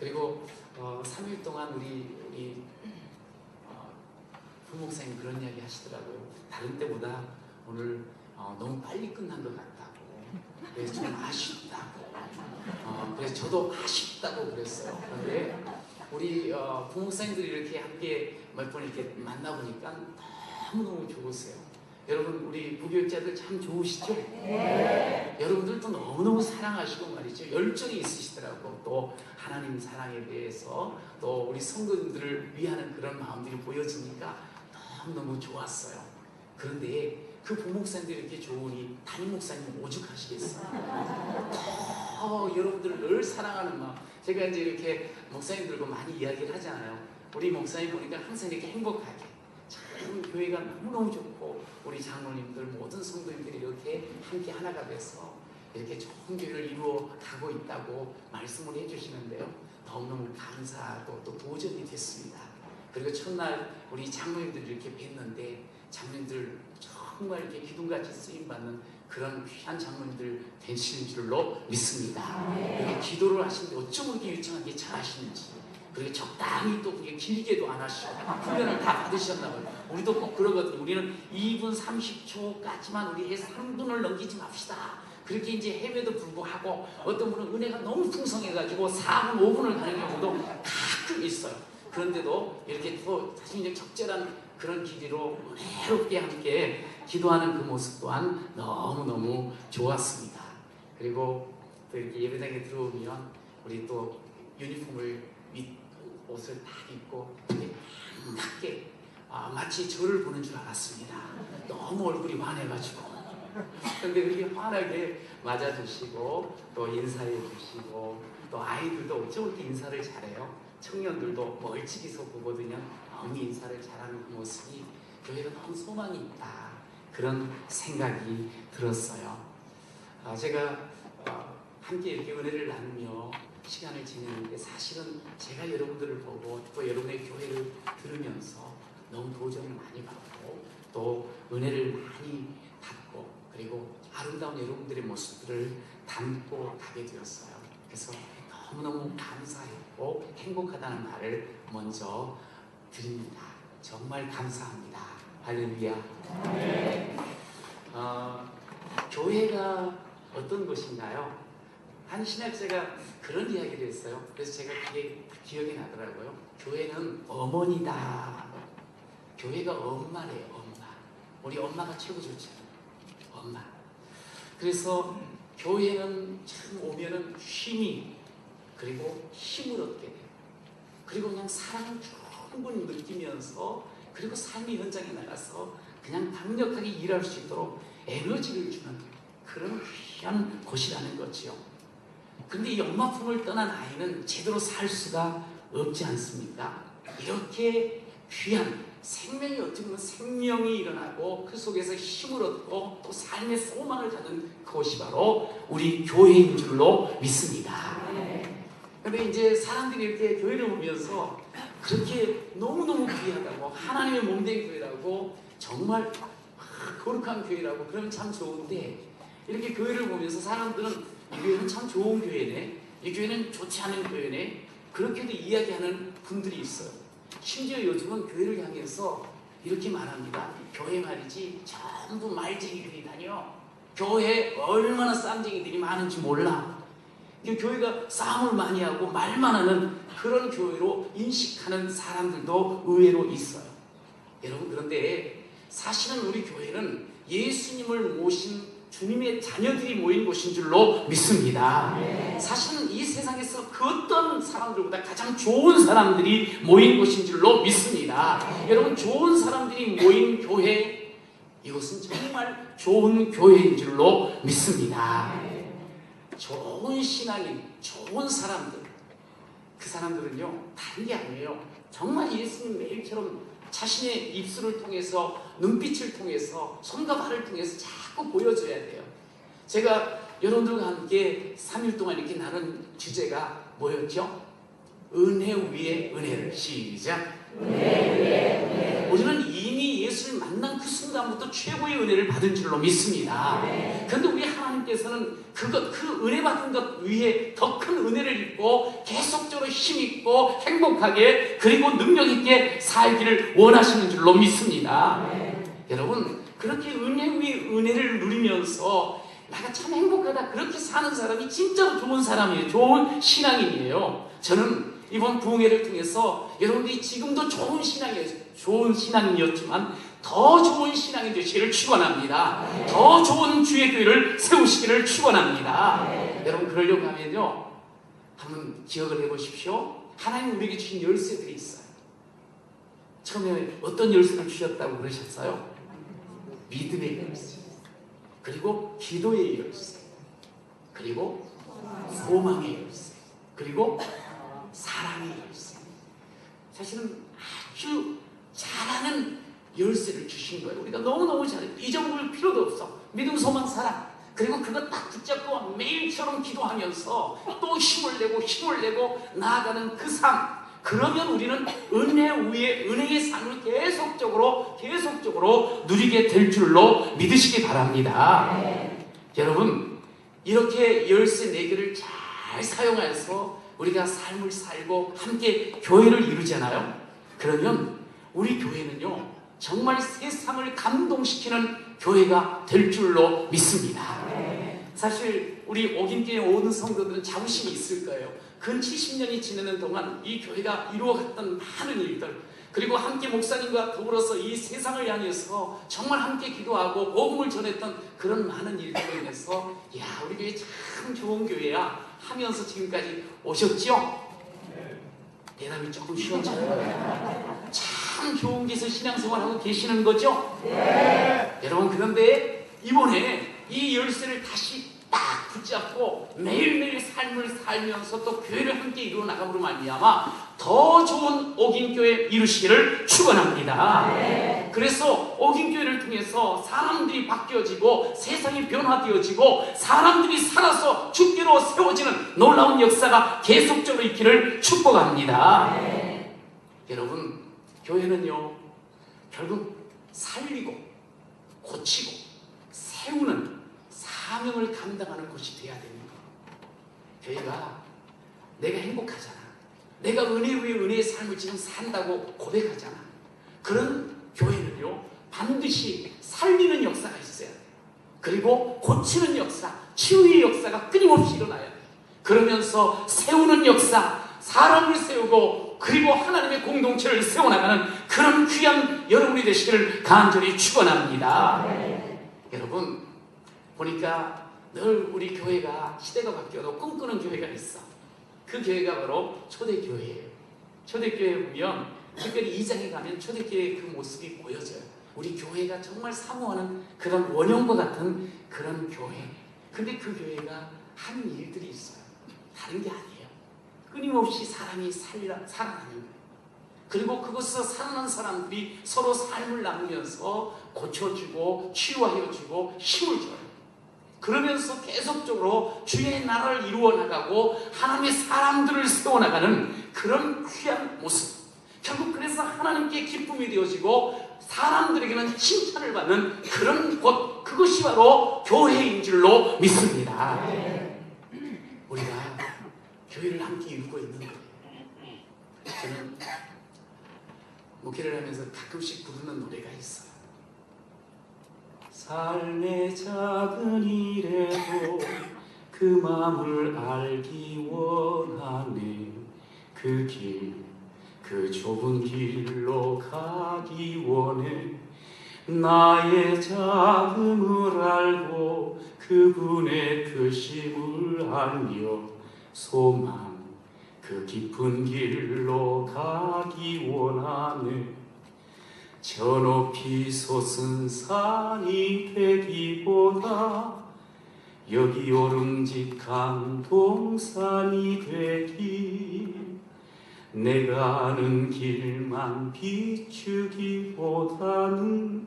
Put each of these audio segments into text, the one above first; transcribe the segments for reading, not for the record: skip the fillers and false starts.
그리고 3일 동안 우리 부목사님 그런 이야기 하시더라고요. 다른 때보다 오늘 너무 빨리 끝난 것 같다고. 그래서 좀 아쉽다고. 그래서 저도 아쉽다고 그랬어요. 그런데 우리 부목사님들이 이렇게 함께 몇 번 이렇게 만나보니까 너무너무 좋으세요. 여러분 우리 부교육자들 참 좋으시죠? 네. 여러분들도 너무너무 사랑하시고 말이죠. 열정이 있으시더라고. 또 하나님 사랑에 대해서 또 우리 성도님들을 위하는 그런 마음들이 보여지니까 너무너무 좋았어요. 그런데 그 부목사님들이 이렇게 좋으니 담임 목사님 오죽하시겠어요? 여러분들을 늘 사랑하는 마음. 제가 이제 이렇게 목사님들과 많이 이야기를 하잖아요. 우리 목사님 보니까 항상 이렇게 행복하게 참 교회가 너무너무 좋고 우리 장로님들 모든 성도님들이 이렇게 함께 하나가 돼서 이렇게 좋은 교회를 이루어 가고 있다고 말씀을 해주시는데요. 너무너무 감사하고 또 도전이 됐습니다. 그리고 첫날 우리 장로님들 이렇게 뵀는데 장로님들 정말 이렇게 기둥같이 쓰임받는 그런 귀한 장로님들 되시는 줄로 믿습니다. 이렇게 기도를 하시는데 어쩜 그렇게 유창하게 잘 하시는지, 그리고 적당히 또 그게 길게도 안 하시고 훈련을 다 받으셨나 봐요. 우리도 꼭 그러거든요. 우리는 2분 30초까지만 우리 해서 3분을 넘기지 맙시다. 그렇게 이제 해외도 불구하고 어떤 분은 은혜가 너무 풍성해가지고 4분, 5분을 가는 경우도 가끔 있어요. 그런데도 이렇게 또 사실 적절한 그런 기도로 은혜롭게 함께 기도하는 그 모습 또한 너무너무 좋았습니다. 그리고 또 이렇게 예배당에 들어오면 우리 또 유니폼을 옷을 딱 입고 함께 마치 저를 보는 줄 알았습니다. 너무 얼굴이 환해가지고. 근데 그렇게 환하게 맞아주시고 또 인사해 주시고 또 아이들도 어쩜 이렇게 인사를 잘해요. 청년들도 멀찍이서 보거든요. 너무 인사를 잘하는 그 모습이 교회가 너무 소망이 있다. 그런 생각이 들었어요. 제가 함께 이렇게 은혜를 나누며 시간을 지내는데 사실은 제가 여러분들을 보고 또 여러분의 교회를 들으면서 너무 도전을 많이 받고 또 은혜를 많이 받고 그리고 아름다운 여러분들의 모습들을 담고 가게 되었어요. 그래서 너무너무 감사했고 행복하다는 말을 먼저 드립니다. 정말 감사합니다. 할렐루야. 네. 교회가 어떤 것인가요? 한 신학자가 그런 이야기를 했어요. 그래서 제가 그게 기억이 나더라고요. 교회는 어머니다. 교회가 엄마래요. 엄마. 우리 엄마가 최고 좋잖아요. 엄마. 그래서 교회는 참 오면은 쉼이 그리고 힘을 얻게 돼요. 그리고 그냥 사랑을 충분히 느끼면서 그리고 삶의 현장에 나가서 그냥 강력하게 일할 수 있도록 에너지를 주는 그런 귀한 곳이라는 거지요. 근데 이 엄마 품을 떠난 아이는 제대로 살 수가 없지 않습니까? 이렇게 귀한 생명이 어떻게 보면 생명이 일어나고 그 속에서 힘을 얻고 또 삶의 소망을 갖는 그것이 바로 우리 교회인 줄로 믿습니다. 근데 이제 사람들이 이렇게 교회를 오면서 그렇게 너무너무 귀하다고 하나님의 몸된 교회라고 정말 거룩한 교회라고 그러면 참 좋은데 이렇게 교회를 보면서 사람들은 이 교회는 참 좋은 교회네, 이 교회는 좋지 않은 교회네, 그렇게도 이야기하는 분들이 있어요. 심지어 요즘은 교회를 향해서 이렇게 말합니다. 교회 말이지 전부 말쟁이들이 다녀. 교회에 얼마나 쌈쟁이들이 많은지 몰라. 교회가 싸움을 많이 하고 말만 하는 그런 교회로 인식하는 사람들도 의외로 있어요. 여러분, 그런데 사실은 우리 교회는 예수님을 모신 주님의 자녀들이 모인 곳인 줄로 믿습니다. 사실은 이 세상에서 그 어떤 사람들보다 가장 좋은 사람들이 모인 곳인 줄로 믿습니다. 여러분, 좋은 사람들이 모인 교회, 이것은 정말 좋은 교회인 줄로 믿습니다. 좋은 신앙인, 좋은 사람들, 그 사람들은요 다른 게 아니에요. 정말 예수님 매일처럼 자신의 입술을 통해서, 눈빛을 통해서, 손과 발을 통해서 자꾸 보여줘야 돼요. 제가 여러분들과 함께 3일 동안 이렇게 나눈 주제가 뭐였죠? 은혜 위에 은혜를. 시작. 은혜 위에 은혜. 우리는 이미 예수를 만난 그 순간부터 최고의 은혜를 받은 줄로 믿습니다. 그런데 우리 하나님께서는 그 은혜 받은 것 위에 더 큰 은혜를 입고 계속 계속적으로 힘있고 행복하게 그리고 능력있게 살기를 원하시는 줄로 믿습니다. 여러분, 그렇게 은혜 위에 은혜를 누리면서 내가 참 행복하다 그렇게 사는 사람이 진짜로 좋은 사람이에요. 좋은 신앙인이에요. 저는 이번 부흥회를 통해서 여러분들이 지금도 좋은 신앙인이었지만 더 좋은 신앙인 되시기를 축원합니다. 더 좋은 주의 교회를 세우시기를 축원합니다. 여러분, 그러려고 하면요, 한번 기억을 해보십시오. 하나님 우리에게 주신 열쇠들이 있어요. 처음에 어떤 열쇠를 주셨다고 그러셨어요? 믿음의 열쇠, 그리고 기도의 열쇠, 그리고 소망의 열쇠, 그리고 사랑의 열쇠. 사실은 아주 잘하는 열쇠를 주신 거예요. 우리가 너무너무 잘해요. 잊어먹을 필요도 없어. 믿음, 소망, 사랑. 그리고 그거 딱 붙잡고 매일처럼 기도하면서 또 힘을 내고 나아가는 그 삶. 그러면 우리는 은혜 위에 은혜의 삶을 계속적으로 누리게 될 줄로 믿으시기 바랍니다. 여러분, 이렇게 열쇠 4개를 잘 사용해서 우리가 삶을 살고 함께 교회를 이루잖아요. 그러면 우리 교회는요, 정말 세상을 감동시키는 교회가 될 줄로 믿습니다. 사실 우리 옥인교회 오는 성도들은 자부심이 있을 거예요. 근 70년이 지나는 동안 이 교회가 이루어갔던 많은 일들, 그리고 함께 목사님과 더불어서 이 세상을 향해서 정말 함께 기도하고 복음을 전했던 그런 많은 일들로 인해서 야, 우리 교회 참 좋은 교회야 하면서 지금까지 오셨죠? 대답이 조금 쉬워져요. 참 좋은 곳에서 신앙생활하고 계시는 거죠? 여러분, 그런데 이번에 이 열쇠를 다시 딱 붙잡고 매일매일 삶을 살면서 또 교회를 함께 이루어 나감으로 말미암아 더 좋은 옥인교회 이루시기를 축원합니다. 그래서 옥인교회를 통해서 사람들이 바뀌어지고 세상이 변화되어지고 사람들이 살아서 주께로 세워지는 놀라운 역사가 계속적으로 있기를 축복합니다. 여러분, 교회는요, 결국 살리고 고치고 세우는 사명을 감당하는 곳이 되어야 됩니다. 교회가 내가 행복하잖아, 내가 은혜 위에 은혜의 삶을 지금 산다고 고백하잖아. 그런 교회는요, 반드시 살리는 역사가 있어야 돼요. 그리고 고치는 역사, 치유의 역사가 끊임없이 일어나야 돼요. 그러면서 세우는 역사, 사람을 세우고 그리고 하나님의 공동체를 세워나가는 그런 귀한 여러분이 되시기를 간절히 축원합니다. 여러분, 보니까 늘 우리 교회가 시대가 바뀌어도 꿈꾸는 교회가 있어. 그 교회가 바로 초대교회예요. 초대교회에 보면 특별히 2장에 가면 초대교회의 그 모습이 보여져요. 우리 교회가 정말 사모하는 그런 원형과 같은 그런 교회. 근데 그 교회가 하는 일들이 있어요. 다른 게 아니에요. 끊임없이 사람이 살아나는 거예요. 그리고 그곳에서 살아난 사람들이 서로 삶을 나누면서 고쳐주고 치유하여주고 힘을 줘요. 그러면서 계속적으로 주의 나라를 이루어 나가고 하나님의 사람들을 세워나가는 그런 귀한 모습. 결국 그래서 하나님께 기쁨이 되어지고 사람들에게는 칭찬을 받는 그런 곳, 그것이 바로 교회인 줄로 믿습니다. 우리가 교회를 함께 이루고 있는 거예요. 저는 목회를 하면서 가끔씩 부르는 노래가 있어요. 삶의 작은 일에도 그 마음을 알기 원하네. 그 길, 그 좁은 길로 가기 원해. 나의 작음을 알고 그분의 크심을 알며 소망, 그 깊은 길로 가기 원하네. 저 높이 솟은 산이 되기보다 여기 오름직한 동산이 되기. 내가 아는 길만 비추기보다는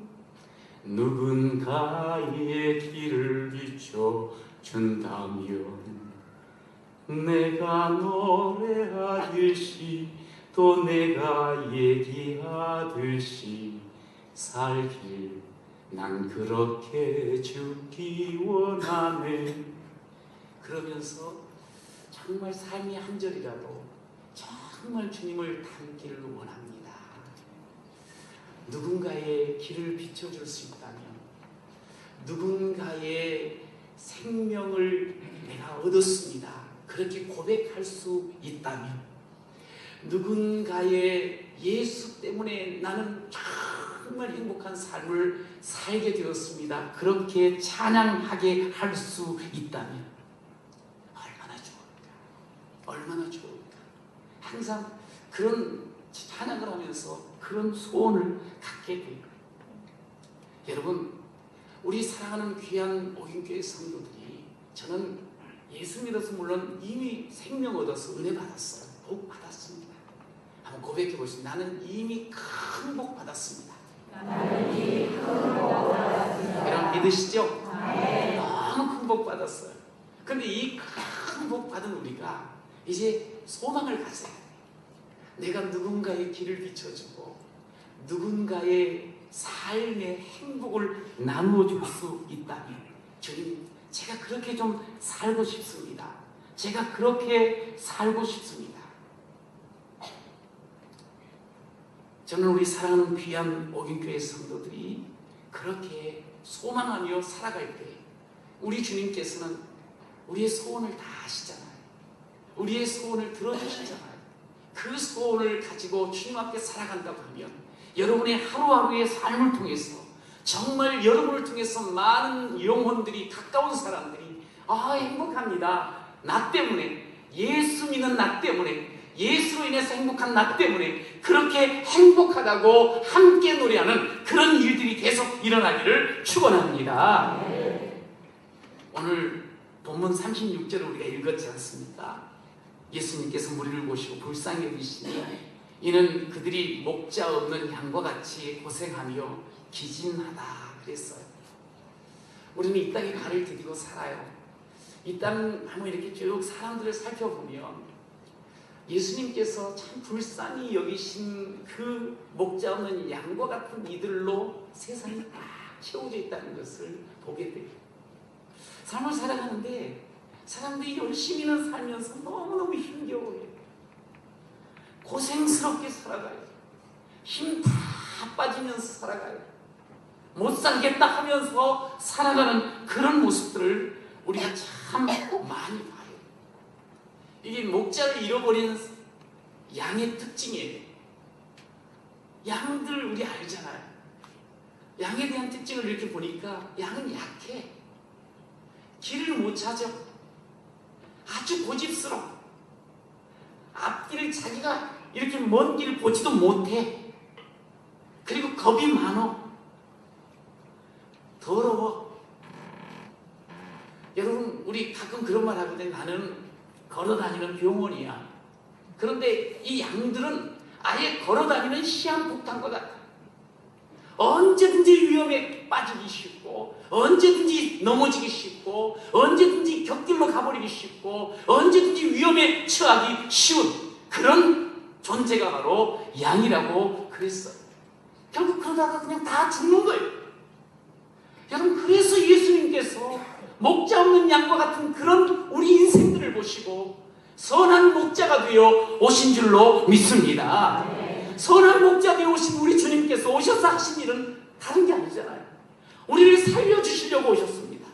누군가의 길을 비춰준다면 내가 노래하듯이 또 내가 얘기하듯이 살길 난 그렇게 죽기 원하네. 그러면서 정말 삶의 한 절이라도 정말 주님을 닮기를 원합니다. 누군가의 길을 비춰줄 수 있다면, 누군가의 생명을 내가 얻었습니다, 그렇게 고백할 수 있다면, 누군가의 예수 때문에 나는 정말 행복한 삶을 살게 되었습니다, 그렇게 찬양하게 할 수 있다면 얼마나 좋을까, 얼마나 좋을까. 항상 그런 찬양을 하면서 그런 소원을 갖게 돼요. 여러분, 우리 사랑하는 귀한 오인교회 성도들이, 저는 예수 믿어서 물론 이미 생명 얻어서 은혜 받았어요. 복 받았습니다. 한번 고백해 보시죠. 나는 이미 큰 복 받았습니다. 여러분 믿으시죠? 너무 큰 복 받았어요. 근데 이 큰 복 받은 우리가 이제 소망을 가져야 돼요. 내가 누군가의 길을 비춰주고 누군가의 삶의 행복을 나누어 줄 수 있다면, 주님, 제가 그렇게 좀 살고 싶습니다. 제가 그렇게 살고 싶습니다. 저는 우리 사랑하는 귀한 오균교회 성도들이 그렇게 소망하며 살아갈 때, 우리 주님께서는 우리의 소원을 다 아시잖아요. 우리의 소원을 들어주시잖아요. 그 소원을 가지고 주님 앞에 살아간다고 하면, 여러분의 하루하루의 삶을 통해서 정말 여러분을 통해서 많은 영혼들이, 가까운 사람들이 행복합니다, 나 때문에, 예수 믿는 나 때문에, 예수로 인해서 행복한 나 때문에 그렇게 행복하다고 함께 노래하는 그런 일들이 계속 일어나기를 축원합니다. 오늘 본문 36절을 우리가 읽었지 않습니까? 예수님께서 무리를 보시고 불쌍히 여기시니 이는 그들이 목자 없는 양과 같이 고생하며 기진하다 그랬어요. 우리는 이 땅에 발을 디디고 살아요. 이 땅 한번 이렇게 쭉 사람들을 살펴보면 예수님께서 참 불쌍히 여기신 그 목자 없는 양과 같은 이들로 세상이 딱 채워져 있다는 것을 보게 돼요. 삶을 살아가는데 사람들이 열심히는 살면서 너무너무 힘겨워해요. 고생스럽게 살아가요. 힘 다 빠지면서 살아가요. 못 살겠다 하면서 살아가는 그런 모습들을 우리가 참 많이 봐요. 이게 목자를 잃어버린 양의 특징이에요. 양들 우리 알잖아요. 양에 대한 특징을 이렇게 보니까 양은 약해. 길을 못 찾아. 아주 고집스러워. 앞길을 자기가 이렇게 먼 길을 보지도 못해. 그리고 겁이 많어. 더러워. 여러분, 우리 가끔 그런 말 하거든요. 나는 걸어다니는 병원이야. 그런데 이 양들은 아예 걸어다니는 시한폭탄과 같아. 언제든지 위험에 빠지기 쉽고, 언제든지 넘어지기 쉽고, 언제든지 곁길로 가버리기 쉽고, 언제든지 위험에 처하기 쉬운 그런 존재가 바로 양이라고 그랬어요. 결국 그러다가 그냥 다 죽는 거예요. 여러분, 그래서 예수님께서 목자 없는 양과 같은 그런 우리 인생들을 보시고 선한 목자가 되어 오신 줄로 믿습니다. 선한 목자 되어 오신 우리 주님께서 오셔서 하신 일은 다른 게 아니잖아요. 우리를 살려주시려고 오셨습니다.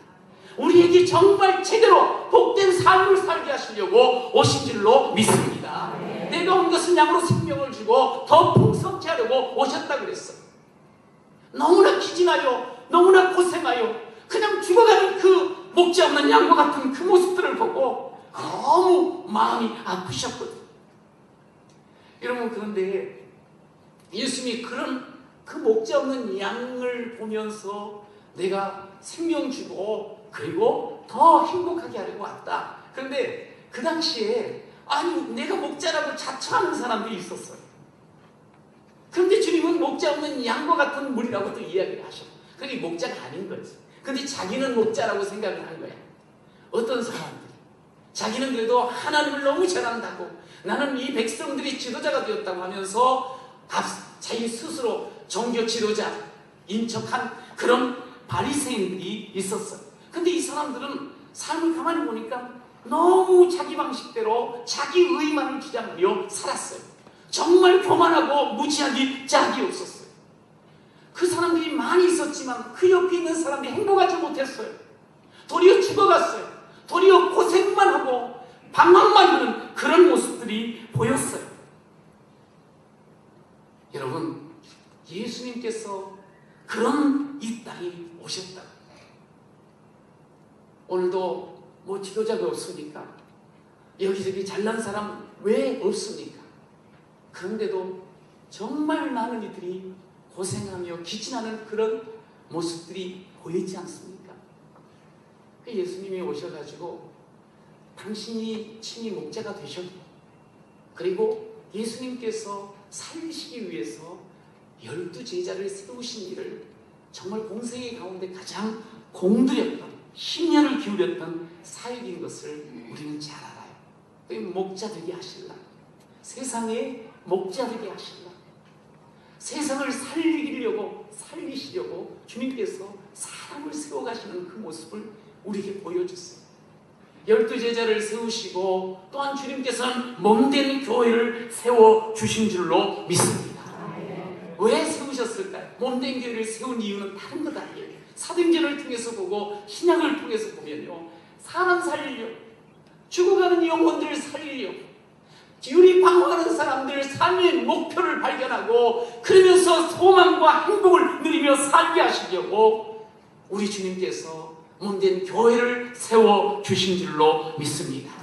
우리에게 정말 제대로 복된 삶을 살게 하시려고 오신 줄로 믿습니다. 내가 온 것은 양으로 생명을 주고 더 풍성케 하려고 오셨다고 그랬어요. 너무나 기진하여, 너무나 고생하여 그냥 죽어가는 그 목자 없는 양과 같은 그 모습들을 보고 너무 마음이 아프셨거든요. 여러분, 그런데 예수님이 그런 그 목자 없는 양을 보면서 내가 생명 주고 그리고 더 행복하게 하려고 왔다. 그런데 그 당시에 내가 목자라고 자처하는 사람들이 있었어요. 그런데 주님은 목자 없는 양과 같은 무리라고 또 이야기를 하셔. 그게 목자가 아닌 거지. 근데 자기는 목자라고 생각을 한 거야. 어떤 사람들이 자기는 그래도 하나님을 너무 잘한다고, 나는 이 백성들이 지도자가 되었다고 하면서 자기 스스로 종교 지도자인 척한 그런 바리새인들이 있었어요. 근데 이 사람들은 삶을 가만히 보니까 너무 자기 방식대로 자기 의만을 주장하며 살았어요. 정말 교만하고 무지하기 짝이 없었어요. 그 사람들이 많이 있었지만 그 옆에 있는 사람들이 행복하지 못했어요. 도리어 죽어갔어요. 도리어 고생만 하고 방황만 하는 그런 모습들이 보였어요. 여러분, 예수님께서 그런 이 땅에 오셨다. 오늘도 뭐 지도자가 없습니까? 여기저기 잘난 사람 왜 없습니까? 그런데도 정말 많은 이들이 고생하며 기진하는 그런 모습들이 보이지 않습니까? 예수님이 오셔가지고 당신이 친히 목자가 되셨고, 그리고 예수님께서 살리시기 위해서 12제자를 세우신 일을 정말 공생의 가운데 가장 공들였던, 힘년을 기울였던 사역인 것을 우리는 잘 알아요. 목자 되게 하실라, 세상에 목자 되게 하실라, 세상을 살리시려고 주님께서 사람을 세워가시는 그 모습을 우리에게 보여주세요. 12제자를 세우시고 또한 주님께서는 몸된 교회를 세워주신 줄로 믿습니다. 왜 세우셨을까요? 몸된 교회를 세운 이유는 다른 것 아니에요. 사도행전을 통해서 보고 신약을 통해서 보면요, 사람 살리려, 죽어가는 영혼들을 살리려, 기울이 방황하는 사람들 삶의 목표를 발견하고 그러면서 소망과 행복을 누리며 살게 하시려고 우리 주님께서 몸된 교회를 세워주신 줄로 믿습니다.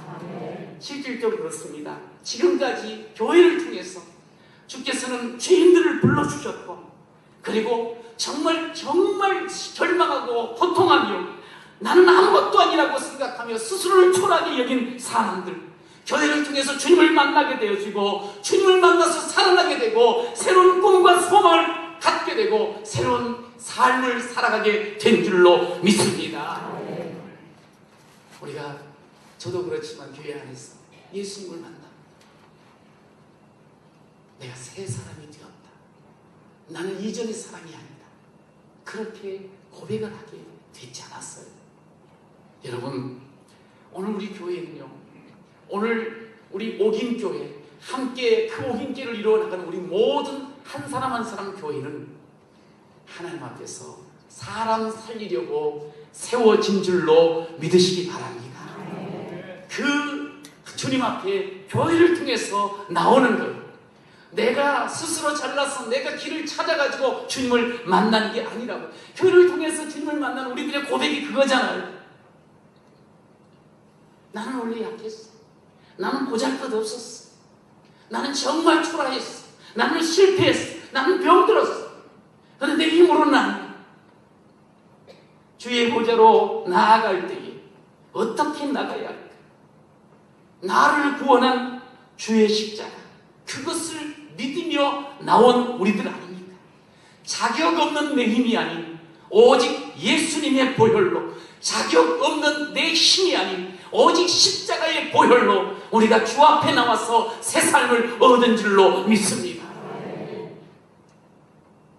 실질적으로 그렇습니다. 지금까지 교회를 통해서 주께서는 죄인들을 불러주셨고, 그리고 정말 절망하고 호통하며 나는 아무것도 아니라고 생각하며 스스로를 초라하게 여긴 사람들, 교회를 통해서 주님을 만나게 되어지고 주님을 만나서 살아나게 되고 새로운 꿈과 소망을 갖게 되고 새로운 삶을 살아가게 된 줄로 믿습니다. 우리가, 저도 그렇지만 교회 안에서 예수님을 만나 내가 새 사람이 되었다, 나는 이전의 사람이 아니다, 그렇게 고백을 하게 되지 않았어요. 여러분, 오늘 우리 교회는요, 오늘 우리 목임교회, 함께 그 목임교회를 이루어나가는 우리 모든 한 사람 한 사람 교회는 하나님 앞에서 사람 살리려고 세워진 줄로 믿으시기 바랍니다. 그 주님 앞에 교회를 통해서 나오는 것, 내가 스스로 잘나서 내가 길을 찾아가지고 주님을 만나는 게 아니라고. 교회를 통해서 주님을 만나는 우리들의 고백이 그거잖아요. 나는 원래 약했어, 나는 보잘것없었어, 나는 정말 초라했어, 나는 실패했어, 나는 병들었어. 그런데 내 힘으로는 아니야. 주의 보좌로 나아갈 때에 어떻게 나가야 할까? 나를 구원한 주의 십자가, 그것을 믿으며 나온 우리들 아닙니까? 자격 없는 내 힘이 아닌 오직 예수님의 보혈로, 자격 없는 내 힘이 아닌 오직 십자가의 보혈로 우리가 주 앞에 나와서 새 삶을 얻은 줄로 믿습니다.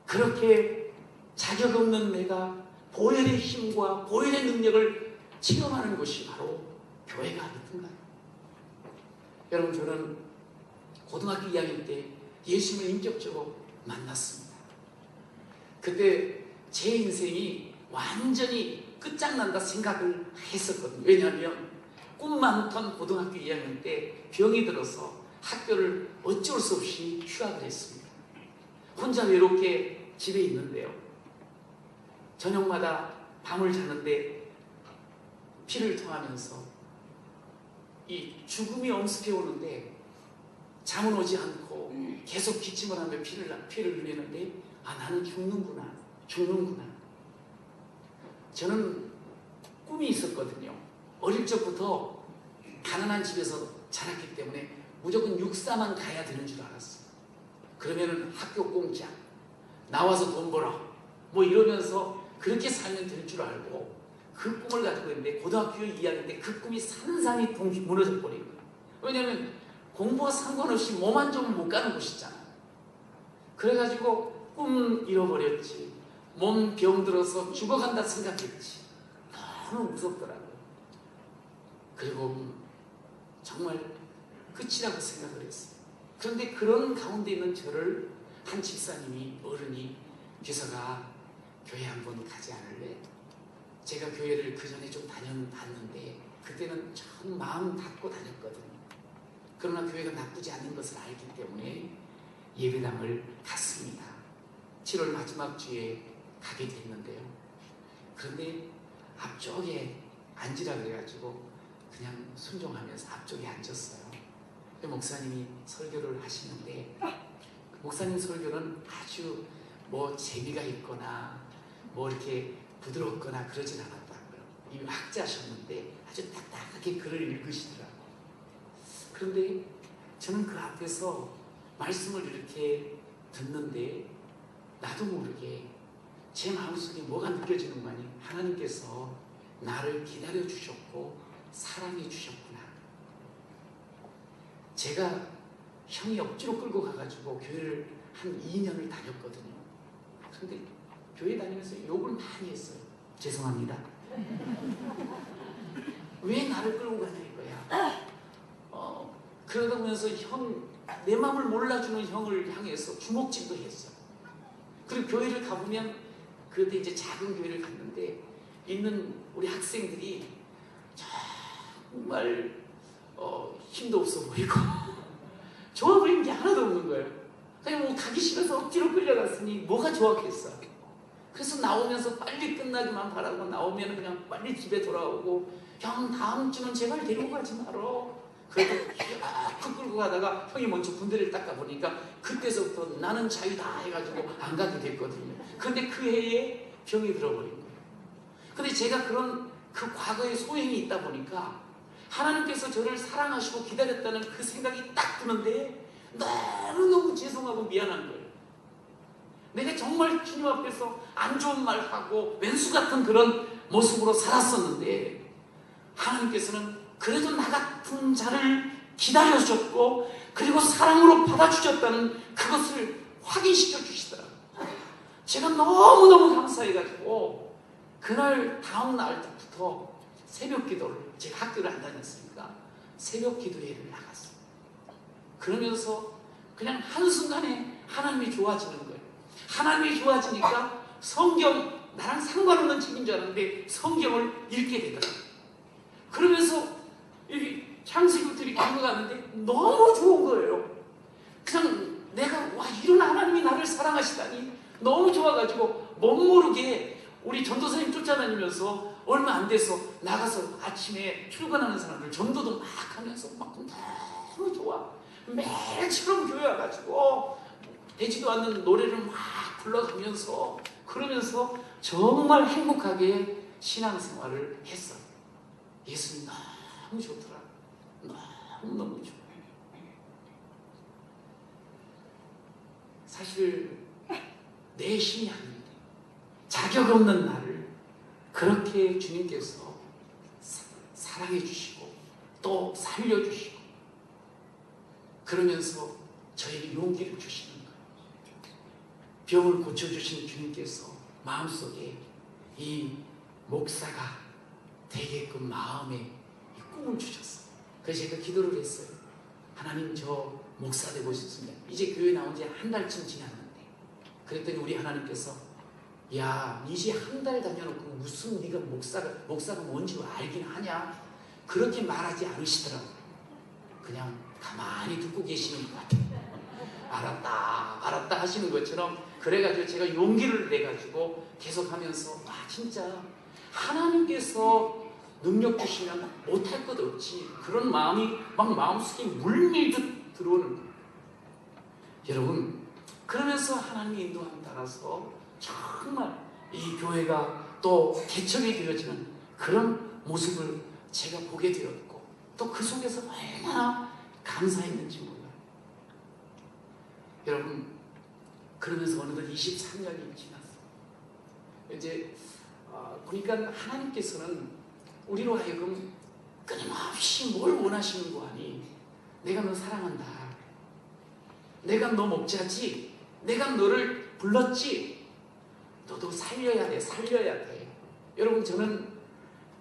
그렇게 자격 없는 내가 보혈의 힘과 보혈의 능력을 체험하는 것이 바로 교회가 아니던가요? 여러분, 저는 고등학교 2학년 때 예수님을 인격적으로 만났습니다. 그때 제 인생이 완전히 끝장난다 생각을 했었거든요. 왜냐하면 꿈 많던 고등학교 2학년 때 병이 들어서 학교를 어쩔 수 없이 휴학을 했습니다. 혼자 외롭게 집에 있는데요, 저녁마다 밤을 자는데 피를 토하면서 이 죽음이 엄습해 오는데 잠은 오지 않고 계속 기침을 하며 피를 흘리는데, 아, 나는 죽는구나. 저는 꿈이 있었거든요. 어릴 적부터 가난한 집에서 자랐기 때문에 무조건 육사만 가야 되는 줄 알았어요. 그러면은 학교 공짜, 나와서 돈 벌어, 뭐 이러면서 그렇게 살면 될 줄 알고 그 꿈을 가지고 있는데, 고등학교 2학년 때 그 꿈이 산산이 무너져 버린 거예요. 왜냐하면 공부와 상관없이 몸 한 점을 못 가는 곳이잖아. 그래가지고 꿈 잃어버렸지, 몸 병들어서 죽어간다 생각했지. 너무 무섭더라고요. 그리고 정말 끝이라고 생각을 했어요. 그런데 그런 가운데 있는 저를 한 집사님이, 어른이, 기서가 교회 한번 가지 않을래? 제가 교회를 그 전에 좀 다녔는데 그때는 참 마음 닫고 다녔거든요. 그러나 교회가 나쁘지 않은 것을 알기 때문에 예배당을 갔습니다. 7월 마지막 주에 가게 됐는데요. 그런데 앞쪽에 앉으라 그래가지고 그냥 순종하면서 앞쪽에 앉았어요. 목사님이 설교를 하시는데 목사님 설교는 아주 뭐 재미가 있거나 뭐 이렇게 부드럽거나 그러진 않았다고요. 이 학자셨는데 아주 딱딱하게 글을 읽으시더라고요. 그런데 저는 그 앞에서 말씀을 이렇게 듣는데 나도 모르게 제 마음속에 뭐가 느껴지는 거니? 하나님께서 나를 기다려 주셨고 사랑해 주셨구나. 제가 형이 억지로 끌고 가가지고 교회를 한 2년을 다녔거든요. 그런데 교회 다니면서 욕을 많이 했어요. 죄송합니다. 왜 나를 끌고 가냐 이거야. 그러다 보면서 내 마음을 몰라주는 형을 향해서 주먹질도 했어요. 그리고 교회를 가보면 그때 이제 작은 교회를 갔는데 있는 우리 학생들이 정말 힘도 없어 보이고 좋아 보이는 게 하나도 없는 거예요. 그냥 뭐 가기 싫어서 억지로 끌려갔으니 뭐가 좋았겠어. 그래서 나오면서 빨리 끝나기만 바라고 나오면 그냥 빨리 집에 돌아오고 형 다음 주는 제발 데리고 가지 말어. 그래도 그 끌고 가다가 형이 먼저 군대를 닦아 보니까 그때서부터 나는 자유다 해가지고 안 가게 됐거든요. 그런데 그 해에 병이 들어버린 거예요. 근데 제가 그런 그 과거의 소행이 있다 보니까 하나님께서 저를 사랑하시고 기다렸다는 그 생각이 딱 드는데 너무너무 죄송하고 미안한 거예요. 내가 정말 주님 앞에서 안 좋은 말 하고 왼수 같은 그런 모습으로 살았었는데 하나님께서는 그래도 나 같은 자를 기다려주셨고 그리고 사랑으로 받아주셨다는 그것을 확인시켜 주시더라고요. 제가 너무너무 감사해가지고 그날 다음 날부터 새벽 기도를, 제가 학교를 안 다녔으니까 새벽 기도회를 나갔어요. 그러면서 그냥 한순간에 하나님이 좋아지는 거예요. 하나님이 좋아지니까 성경, 나랑 상관없는 책인 줄 알았는데 성경을 읽게 되더라고요. 그러면서 이 창세기부터 이렇게 읽어가는데 너무 좋은 거예요. 그냥 내가 와 이런 하나님이 나를 사랑하시다니 너무 좋아가지고 멋모르게 우리 전도사님 쫓아다니면서 얼마 안 돼서 나가서 아침에 출근하는 사람들 전도도 막 하면서 막 너무 좋아. 매일처럼 교회 와가지고 되지도 않는 노래를 막 불러가면서 그러면서 정말 행복하게 신앙생활을 했어요. 예수님 너무 좋더라. 너무너무 좋아. 사실 내 힘이 아닌데 자격 없는 나를 그렇게 주님께서 사랑해 주시고 또 살려주시고 그러면서 저에게 용기를 주시는 거예요. 병을 고쳐주신 주님께서 마음속에 이 목사가 되게끔 마음에 이 꿈을 주셨어요. 그래서 제가 기도를 했어요. 하나님 저 목사 되고 싶습니다. 이제 교회 나온 지 한 달쯤 지났는데 그랬더니 우리 하나님께서 야 이제 한 달 다녀놓고 무슨 네가 목사가 뭔지 알긴 하냐? 그렇게 말하지 않으시더라고요. 그냥 가만히 듣고 계시는 것 같아요. 알았다 하시는 것처럼 그래가지고 제가 용기를 내가지고 계속하면서 진짜 하나님께서 능력 주시면 못할 것 없지 그런 마음이 막 마음속에 물밀듯 들어오는 거예요. 여러분 그러면서 하나님의 인도함 따라서 정말 이 교회가 또 개척이 되어지는 그런 모습을 제가 보게 되었고 또 그 속에서 얼마나 감사했는지 몰라요. 여러분 그러면서 어느덧 23년이 지났어요. 이제 보니까 하나님께서는 우리로 하여금 끊임없이 뭘 원하시는 거 아니? 내가 너 사랑한다. 내가 너 목자지. 내가 너를 불렀지. 너도 살려야 돼. 여러분 저는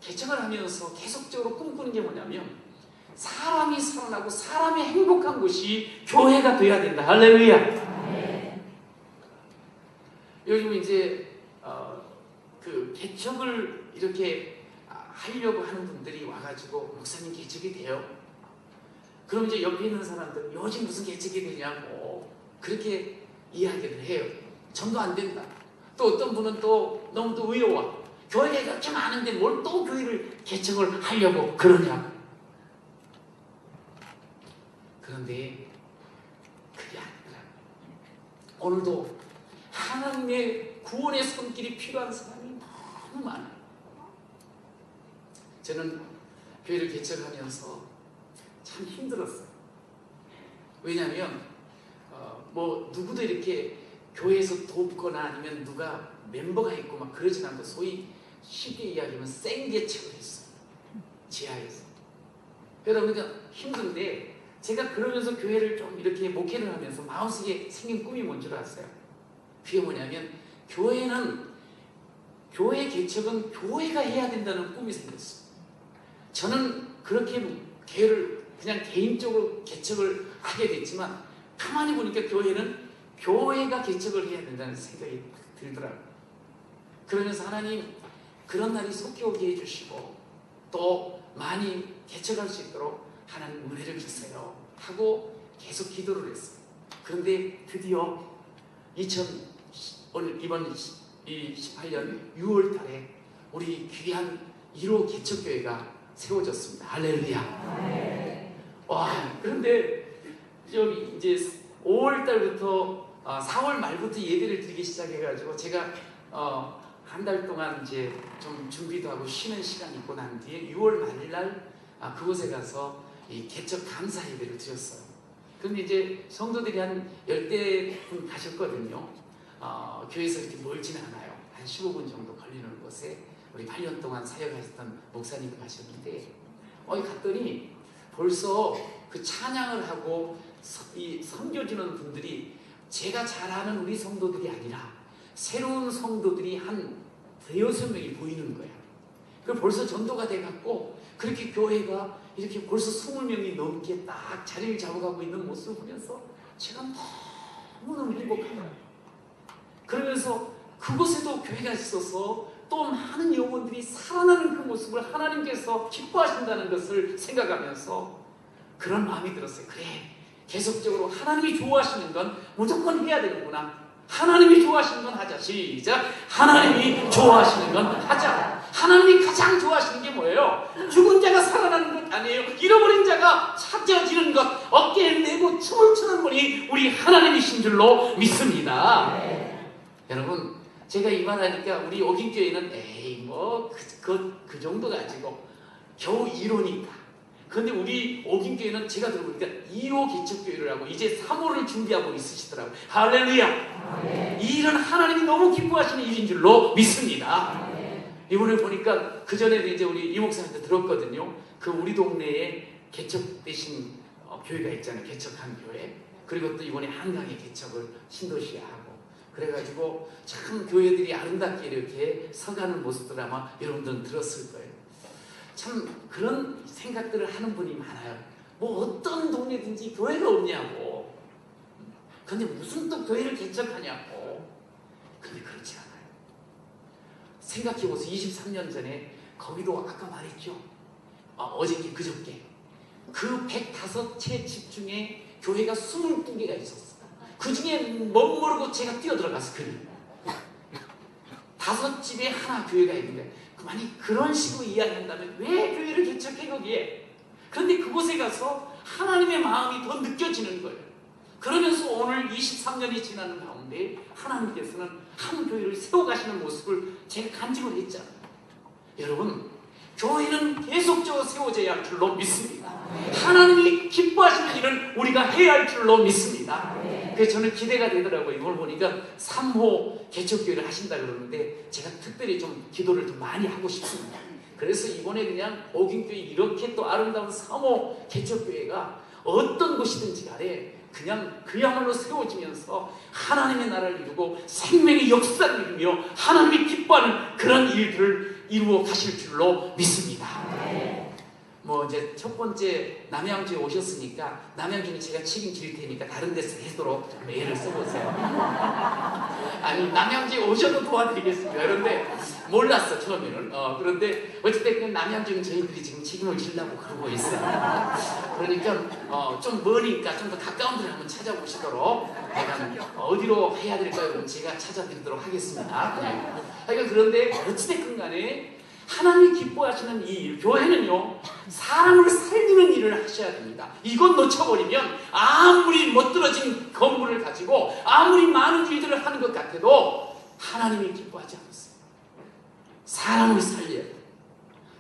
개척을 하면서 계속적으로 꿈꾸는 게 뭐냐면 사람이 살아나고 사람이 행복한 곳이 교회가 돼야 된다. 할렐루야. 요즘 이제 그 개척을 이렇게 하려고 하는 분들이 와가지고 목사님 개척이 돼요. 그럼 이제 옆에 있는 사람들 요즘 무슨 개척이 되냐고 그렇게 이야기를 해요. 전도 안 된다. 또 어떤 분은 또 너무 또 의로워. 교회가 이렇게 많은데 뭘 또 교회를 개척을 하려고 그러냐고. 그런데 그게 아니더라고요. 오늘도 하나님의 구원의 손길이 필요한 사람이 너무 많아요. 저는 교회를 개척하면서 참 힘들었어요. 왜냐하면 뭐 누구도 이렇게 교회에서 돕거나 아니면 누가 멤버가 있고 막 그러진 않고 소위 쉽게 이야기하면 생개척을 했어요. 지하에서. 그러다 보니까 힘든데 제가 그러면서 교회를 좀 이렇게 목회를 하면서 마음속에 생긴 꿈이 뭔 줄 아세요? 그게 뭐냐면 교회 개척은 교회가 해야 된다는 꿈이 생겼어요. 저는 그렇게 교회를 그냥 개인적으로 개척을 하게 됐지만 가만히 보니까 교회는 교회가 개척을 해야 된다는 생각이 들더라고요. 그러면서 하나님 그런 날이 속히 오게 해주시고 또 많이 개척할 수 있도록 하나님 은혜를 주세요 하고 계속 기도를 했어요. 그런데 드디어 이번 18년 6월 달에 우리 귀한 1호 개척교회가 세워졌습니다. 할렐루야. 와, 그런데 여기 이제 5월 달부터 4월 말부터 예배를 드리기 시작해가지고 제가 한 달 동안 이제 좀 준비도 하고 쉬는 시간이 있고 난 뒤에 6월 말일날 그곳에 가서 이 개척 감사 예배를 드렸어요. 그런데 이제 성도들이 한 10대분 가셨거든요. 교회에서 이렇게 멀지는 않아요. 한 15분 정도 걸리는 곳에 우리 8년 동안 사역하셨던 목사님이 가셨는데 갔더니 벌써 그 찬양을 하고 이 섬겨주는 분들이 제가 잘 아는 우리 성도들이 아니라 새로운 성도들이 한 대여섯 명이 보이는 거예요. 그 벌써 전도가 돼갖고 그렇게 교회가 이렇게 벌써 20명이 넘게 딱 자리를 잡아가고 있는 모습을 보면서 제가 너무너무 행복한 거예요. 그러면서 그곳에도 교회가 있어서 또 많은 영혼들이 살아나는 그 모습을 하나님께서 기뻐하신다는 것을 생각하면서 그런 마음이 들었어요. 그래, 계속적으로 하나님이 좋아하시는 건 무조건 해야 되는구나. 하나님이 좋아하시는 건 하자. 시작. 하나님이 좋아하시는 건 하자. 하나님이 가장 좋아하시는 게 뭐예요? 죽은 자가 살아나는 것 아니에요. 잃어버린 자가 찾아지는 것, 어깨에 메고 춤을 추는 분이 우리 하나님이신 줄로 믿습니다. 여러분, 제가 이 말하니까 우리 오긴교회는 에이 뭐 그 정도 가지고 겨우 1호니까. 근데 우리 오긴교회는 제가 들어보니까 2호 개척교회를 하고 이제 3호를 준비하고 있으시더라고요. 할렐루야. 이 일은 하나님이 너무 기뻐하시는 일인 줄로 믿습니다. 이번에 보니까 그전에도 이제 우리 이 목사님한테 들었거든요. 그 우리 동네에 개척되신 교회가 있잖아요. 개척한 교회. 그리고 또 이번에 한강에 개척을 신도시에 하고 그래가지고 참 교회들이 아름답게 이렇게 서가는 모습들 아마 여러분들은 들었을 거예요. 참 그런 생각들을 하는 분이 많아요. 뭐 어떤 동네든지 교회가 없냐고. 근데 무슨 또 교회를 개척하냐고. 근데 그렇지 않아요. 생각해보세요. 23년 전에 거기도 아까 말했죠. 어저께 그저께 그 105채 집 중에 교회가 22개가 있었어요. 그 중에 멋모르고 제가 뛰어들어가서 그리 5집에 하나 교회가 있는데 만약 그런 식으로 이야기한다면 왜 교회를 개척해 거기에? 그런데 그곳에 가서 하나님의 마음이 더 느껴지는 거예요. 그러면서 오늘 23년이 지나는 가운데 하나님께서는 한 교회를 세워가시는 모습을 제가 간직을 했잖아요. 여러분, 교회는 계속적으로 세워져야 할 줄로 믿습니다. 하나님이 기뻐하시는 일은 우리가 해야 할 줄로 믿습니다. 그래서 저는 기대가 되더라고요. 이걸 보니까 3호 개척교회를 하신다 그러는데 제가 특별히 좀 기도를 좀 많이 하고 싶습니다. 그래서 이번에 그냥 오긴교회 이렇게 또 아름다운 3호 개척교회가 어떤 곳이든지 간에 그냥 그야말로 세워지면서 하나님의 나라를 이루고 생명의 역사를 이루며 하나님이 기뻐하는 그런 일들을 이루어 가실 줄로 믿습니다. 뭐 이제 첫 번째 남양주에 오셨으니까 남양주는 제가 책임질 테니까 다른 데서 하도록 애를 써보세요. 아니 남양주에 오셔도 도와드리겠습니다. 그런데 몰랐어 처음에는. 그런데 어쨌든 남양주는 저희들이 지금 책임을 지려고 그러고 있어요. 그러니까 좀 머니까 좀 더 가까운 데를 한번 찾아보시도록 내가 어디로 해야 될까요? 그럼 제가 찾아드리도록 하겠습니다. 네. 그러니까 그런데 어찌됐든 간에 하나님이 기뻐하시는 이 일, 교회는요 사람을 살리는 일을 하셔야 됩니다. 이것 놓쳐버리면 아무리 멋들어진 건물을 가지고 아무리 많은 일들을 하는 것 같아도 하나님이 기뻐하지 않았어요. 사람을 살려야 돼요.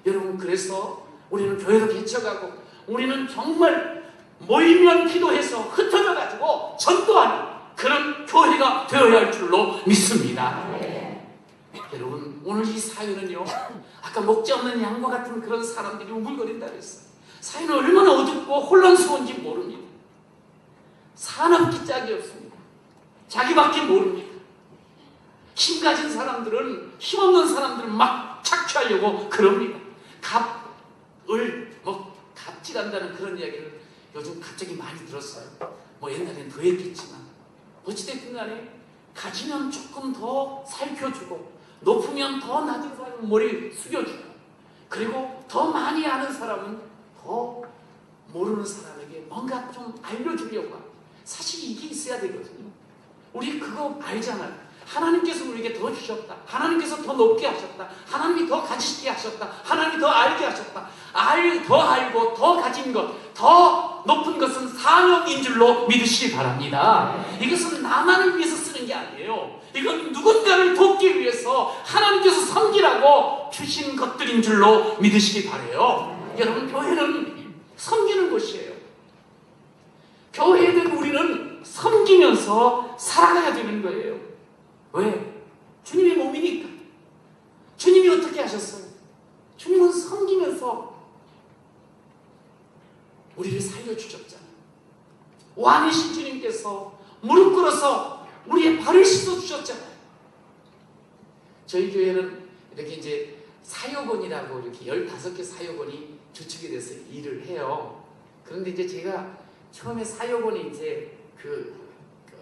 여러분, 그래서 우리는 교회도 개척하고 우리는 정말 모이면 기도해서 흩어져 가지고 전도하는 그런 교회가 되어야 할 줄로 믿습니다. 여러분, 오늘 이 사회는요 아까 먹지 없는 양과 같은 그런 사람들이 우글거린다 그랬어요. 사회는 얼마나 어둡고 혼란스러운지 모릅니다. 사납기 짝이 없습니다. 자기밖에 모릅니다. 힘 가진 사람들은 힘없는 사람들은 막 착취하려고 그럽니다. 갑질한다는 그런 이야기를 요즘 갑자기 많이 들었어요. 뭐 옛날에는 더 했겠지만 어찌됐든 간에 가지면 조금 더 살펴주고 높으면 더 낮은 사람은 머리 숙여주고 그리고 더 많이 아는 사람은 더 모르는 사람에게 뭔가 좀 알려주려고 하고 사실 이게 있어야 되거든요. 우리 그거 알잖아요. 하나님께서 우리에게 더 주셨다. 하나님께서 더 높게 하셨다. 하나님이 더 가지시게 하셨다. 하나님이 더 알게 하셨다. 더 알고 더 가진 것, 더 높은 것은 사명인 줄로 믿으시기 바랍니다. 이것은 나만을 위해서 쓰는 게 아니에요. 이건 누군가를 돕기 위해서 하나님께서 섬기라고 주신 것들인 줄로 믿으시기 바라요. 여러분, 교회는 섬기는 곳이에요. 교회에 된 우리는 섬기면서 살아가야 되는 거예요. 왜? 주님의 몸이니까. 주님이 어떻게 하셨어요? 주님은 섬기면서 우리를 살려주셨잖아요. 왕이신 주님께서 무릎 꿇어서 우리의 발을 씻어주셨잖아요. 저희 교회는 이렇게 이제 사역원이라고 이렇게 15개 사역원이 주축이 돼서 일을 해요. 그런데 이제 제가 처음에 사역원이 이제 그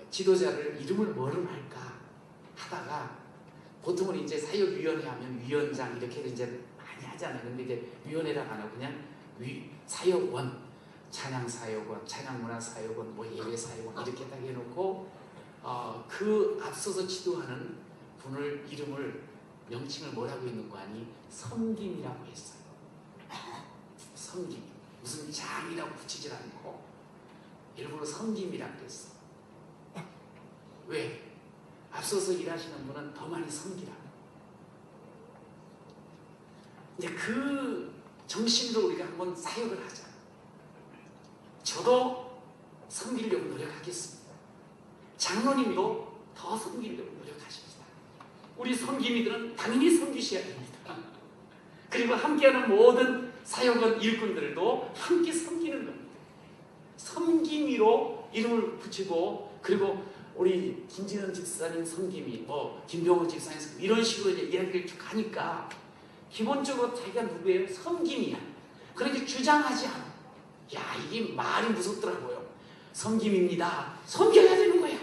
지도자를 이름을 뭐를 할까 하다가 보통은 이제 사역위원회 하면 위원장 이렇게 이제 많이 하잖아요. 근데 이제 위원회라고 안 하고 그냥 사역원, 찬양사역원, 찬양문화사역원, 뭐 예배사역원 이렇게 딱 해놓고 그 앞서서 지도하는 분을 이름을 명칭을 뭐라고 했는 거 아니? 섬김이라고 했어요. 섬김. 무슨 장이라고 붙이질 않고 일부러 섬김이라고 했어. 왜? 앞서서 일하시는 분은 더 많이 섬기라고. 이제 그 정신으로 우리가 한번 사역을 하자. 저도 섬기려고 노력하겠습니다. 장로님도 더 섬기려고 노력하십니다. 우리 섬김이들은 당연히 섬기셔야 됩니다. 그리고 함께하는 모든 사역원 일꾼들도 함께 섬기는 겁니다. 섬김이로 이름을 붙이고 그리고 우리 김진원 집사님 섬김이 뭐 김병호 집사님 섬김 이런 식으로 이제 이야기를 쭉 하니까 기본적으로 자기가 누구예요? 섬김이야. 그렇게 주장하지 않아. 야, 이게 말이 무섭더라고요. 섬김입니다. 섬겨야 되는 거야.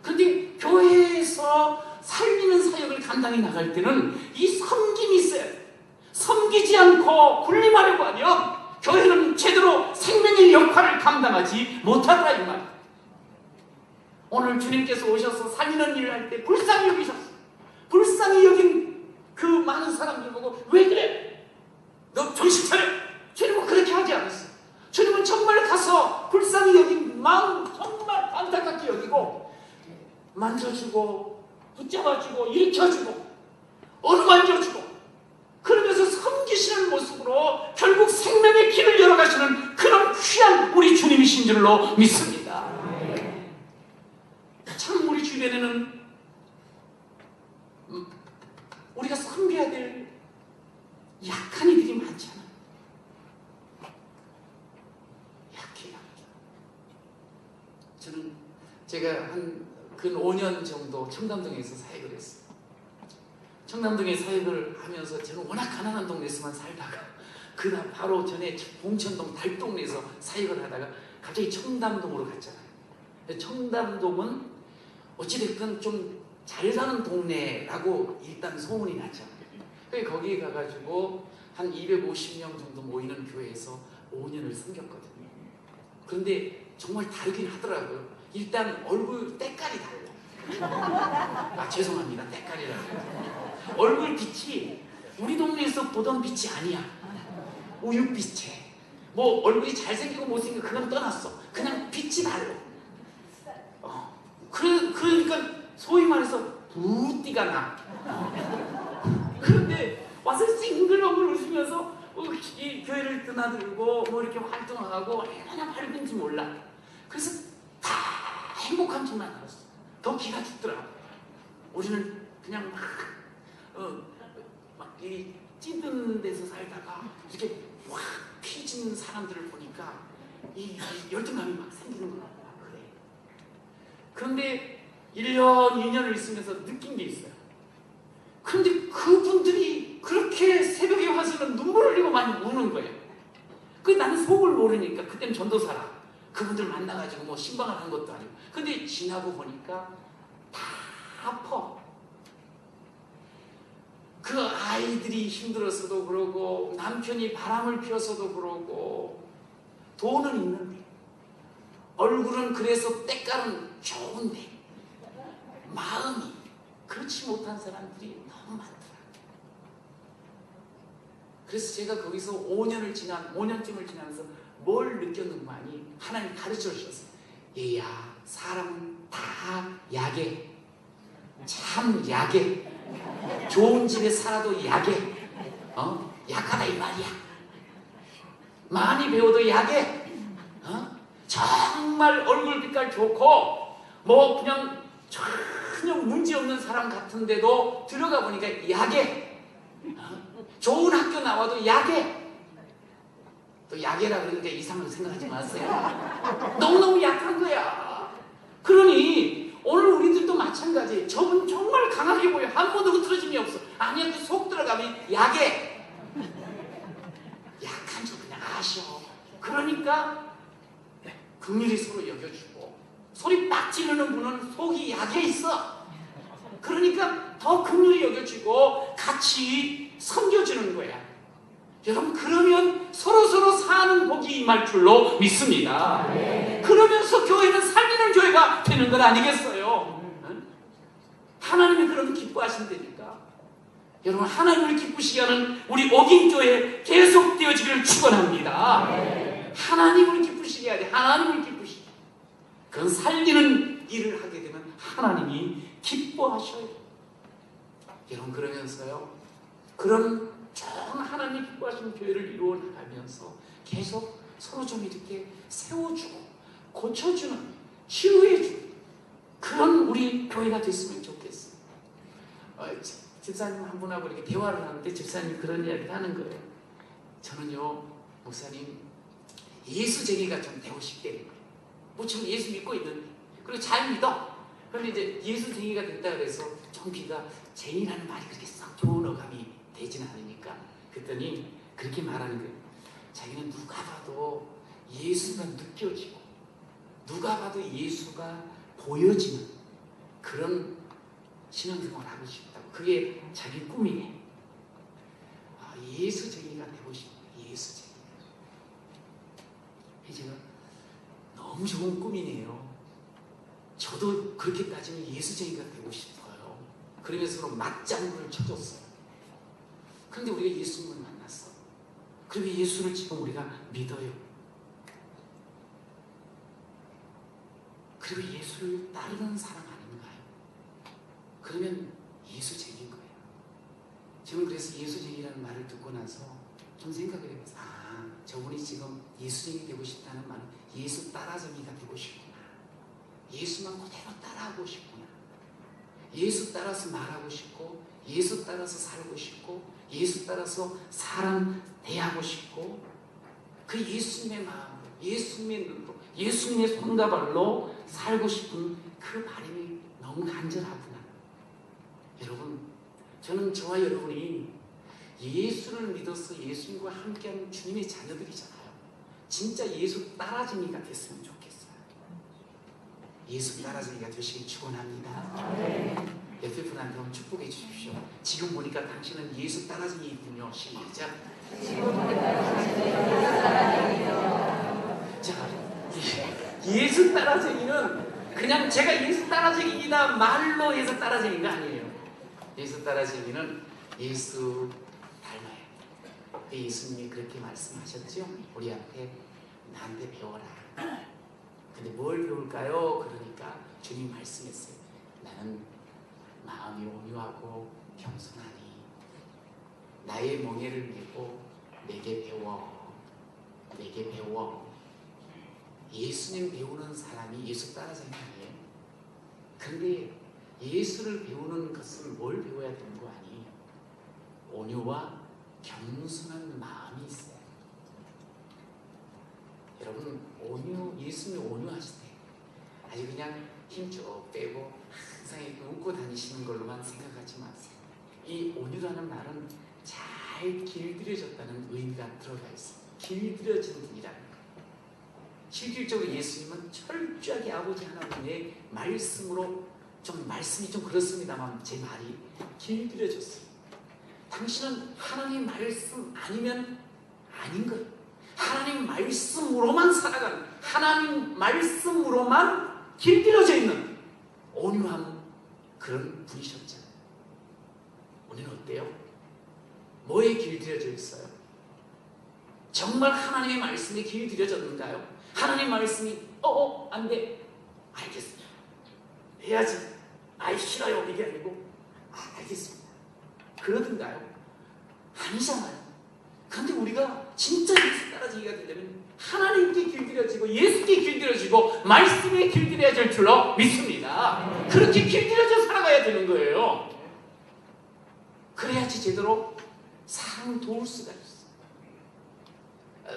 그런데 교회에서 살리는 사역을 감당해 나갈 때는 이 섬김이 있어야 돼. 섬기지 않고 군림하려고 하면 교회는 제대로 생명의 역할을 감당하지 못하더라 이 말이야. 오늘 주님께서 오셔서 살리는 일을 할 때 불쌍히 여기셨어. 불쌍히 여긴 그 많은 사람들 보고 왜 그래? 너 정신 차려. 주님은 그렇게 하지 않았어. 주님은 정말 가서 불쌍히 여긴 마음 정말 안타깝게 여기고 만져주고 붙잡아주고 일으켜주고 어루만져주고 그러면서 섬기시는 모습으로 결국 생명의 길을 열어가시는 그런 귀한 우리 주님이신 줄로 믿습니다. 참 우리 주변에는 우리가 섬겨야 될 약한 이들이 많잖아. 약해. 제가 한 근 5년 정도 청담동에서 사역을 했어요. 청담동에 사역을 하면서 저는 워낙 가난한 동네에서만 살다가 그다음 바로 전에 봉천동 달동네에서 사역을 하다가 갑자기 청담동으로 갔잖아요. 청담동은 어찌됐든 좀 잘 사는 동네라고 일단 소문이 났잖아요. 그래서 거기에 가가지고 한 250명 정도 모이는 교회에서 5년을 섬겼거든요. 그런데 정말 다르긴 하더라고요. 일단 얼굴 때깔이 달라. 아, 죄송합니다. 때깔이라고. 얼굴 빛이 우리 동네에서 보던 빛이 아니야. 우윳빛에. 뭐 얼굴이 잘생기고 못생기고 그건 떠났어. 그냥 빛이 달라. 그러니까 소위 말해서 부띠가 나. 그런데 와서 싱글벙글 웃으면서 이 교회를 드나들고 뭐 이렇게 활동하고 얼마나 밝은지 몰라. 그래서 다 행복한 줄만 알았어. 더 기가 죽더라고. 우리는 그냥 막 이 찌든 데서 살다가 이렇게 확 피진 사람들을 보니까 이 열등감이 막 생기는 거야. 그래. 그런데 1년, 2년을 있으면서 느낀 게 있어요. 그런데 그분들이 그렇게 새벽에 와서는 눈물을 흘리고 많이 우는 거예요. 나는 속을 모르니까 그때는 전도사라. 그분들 만나가지고 뭐 신방을 한 것도 아니고. 근데 지나고 보니까 다 아파. 그 아이들이 힘들어서도 그러고 남편이 바람을 피워서도 그러고 돈은 있는데 얼굴은 그래서 때깔은 좋은데 마음이 그렇지 못한 사람들이 너무 많더라. 그래서 제가 거기서 5년쯤을 지나면서 뭘 느꼈는가니 하나님 가르쳐 주셨어요. 얘야, 사람은 다 약해. 참 약해. 좋은 집에 살아도 약해. 약하다 이 말이야. 많이 배워도 약해. 정말 얼굴 빛깔 좋고 뭐 그냥 전혀 문제없는 사람 같은데도 들어가 보니까 약해. 좋은 학교 나와도 약해. 또 약해라 그러니까 이상하게 생각하지 마세요. 너무너무 약한 거야. 그러니 오늘 우리들도 마찬가지. 저분 정말 강하게 보여. 한 번도 흐트러짐이 없어. 아니야, 그 속 들어가면 약해. 약한 줄 그냥 아셔. 그러니까 긍휼히 서로 여겨주고, 소리 빡 지르는 분은 속이 약해 있어. 그러니까 더 긍휼히 여겨주고 같이 섬겨주는 거야. 여러분, 그러면 서로서로 사는 복이 임할 줄로 믿습니다. 그러면서 교회는 살리는 교회가 되는 것 아니겠어요? 하나님이 그러면 기뻐하신다니까. 여러분, 하나님을 기쁘시게 하는 우리 옥인교회 계속되어지기를 축원합니다. 하나님을 기쁘시게 해야 돼. 하나님을 기쁘시게. 그건 살리는 일을 하게 되면 하나님이 기뻐하셔요. 여러분, 그러면서요, 그런 좋은 하나님 기뻐하시는 교회를 이루어 나가면서 계속 서로 좀 이렇게 세워주고 고쳐주는, 치유해주는 그런 우리 교회가 됐으면 좋겠어요. 집사님 한 분하고 이렇게 대화를 하는데 집사님이 그런 이야기를 하는 거예요. 저는요, 목사님, 예수쟁이가 좀 되고 싶대요. 뭐 지금 예수 믿고 있는데, 그리고 잘 믿어. 그런데 이제 예수쟁이가 됐다 그래서 좀 귀가 쟁이라는 말이 그렇게 썩 좋은 어감이 되지는 않으니까, 그랬더니 그렇게 말하는 거예요. 자기는 누가 봐도 예수가 느껴지고 누가 봐도 예수가 보여지는 그런 신앙생활을 하고 싶다고. 그게 자기 꿈이에요. 예수쟁이가 되고 싶어요. 예수쟁이. 제가 너무 좋은 꿈이네요. 저도 그렇게 따지면 예수쟁이가 되고 싶어요. 그러면서 서로 맞장구를 쳐줬어요. 그런데 우리가 예수님을 만났어. 그리고 예수를 지금 우리가 믿어요. 그리고 예수를 따르는 사람 아닌가요? 그러면 예수쟁이인 거예요. 저는 그래서 예수쟁이라는 말을 듣고 나서 좀 생각을 해봤어요. 저분이 지금 예수쟁이 되고 싶다는 말은 예수 따라쟁이가 되고 싶구나. 예수만 그대로 따라하고 싶구나. 예수 따라서 말하고 싶고, 예수 따라서 살고 싶고, 예수 따라서 사람 대하고 싶고, 그 예수님의 마음으로, 예수님의 눈으로 예수님의 손과 발로 살고 싶은 그 바람이 너무 간절하구나. 여러분, 저는 저와 여러분이 예수를 믿어서 예수님과 함께하는 주님의 자녀들이잖아요. 진짜 예수 따라쟁이가 됐으면 좋겠어요. 예수 따라쟁이가 되시길 축원합니다. 옆에 분한테 한번 축복해 주십시오. 지금 보니까 당신은 예수 따라쟁이군요. 시작. 자, 예수 따라쟁이는 그냥 제가 예수 따라쟁이다 말로 예수 따라쟁이가 아니에요. 예수 따라쟁이는 예수 닮아야 돼. 예수님이 그렇게 말씀하셨죠? 우리한테 나한테 배워라. 근데 뭘 배울까요? 그러니까 주님 말씀했어요. 나는 마음이 온유하고 겸손하니 나의 멍에를 메고 내게 배워. 내게 배워. 예수님 배우는 사람이 예수 따라쟁이 아니에요. 그런데 예수를 배우는 것은 뭘 배워야 되는 거 아니? 온유와 겸손한 마음이 있어요. 여러분, 예수님이 온유하실 때 아주 그냥 힘 쭉 빼고 항상 웃고 다니시는 걸로만 생각하지 마세요. 이 온유라는 말은 잘 길들여졌다는 의미가 들어가 있어요. 길들여진 분이라는 거. 실질적으로 예수님은 철저하게 아버지 하나님의 말씀으로 말씀이 좀 그렇습니다만 제 말이 길들여졌어요. 당신은 하나님 말씀 아니면 아닌 거예요. 하나님 말씀으로만 살아가는, 하나님 말씀으로만 길들여져 있는 온유한 그런 분이셨잖아요. 우리는 어때요? 뭐에 길들여져 있어요? 정말 하나님의 말씀에 길들여졌는가요? 하나님 말씀이 안 돼. 알겠습니다. 해야지. 아이 싫어요. 이게 아니고 알겠습니다. 그러든가요? 아니잖아요. 그런데 우리가 진짜 예수 따라지기가 되려면 하나님께 길들여지고 예수께 길들여지고 말씀에 길들여질 줄로 믿습니다. 그렇게 길들여져 살아가야 되는 거예요. 그래야지 제대로 사람을 도울 수가 있어.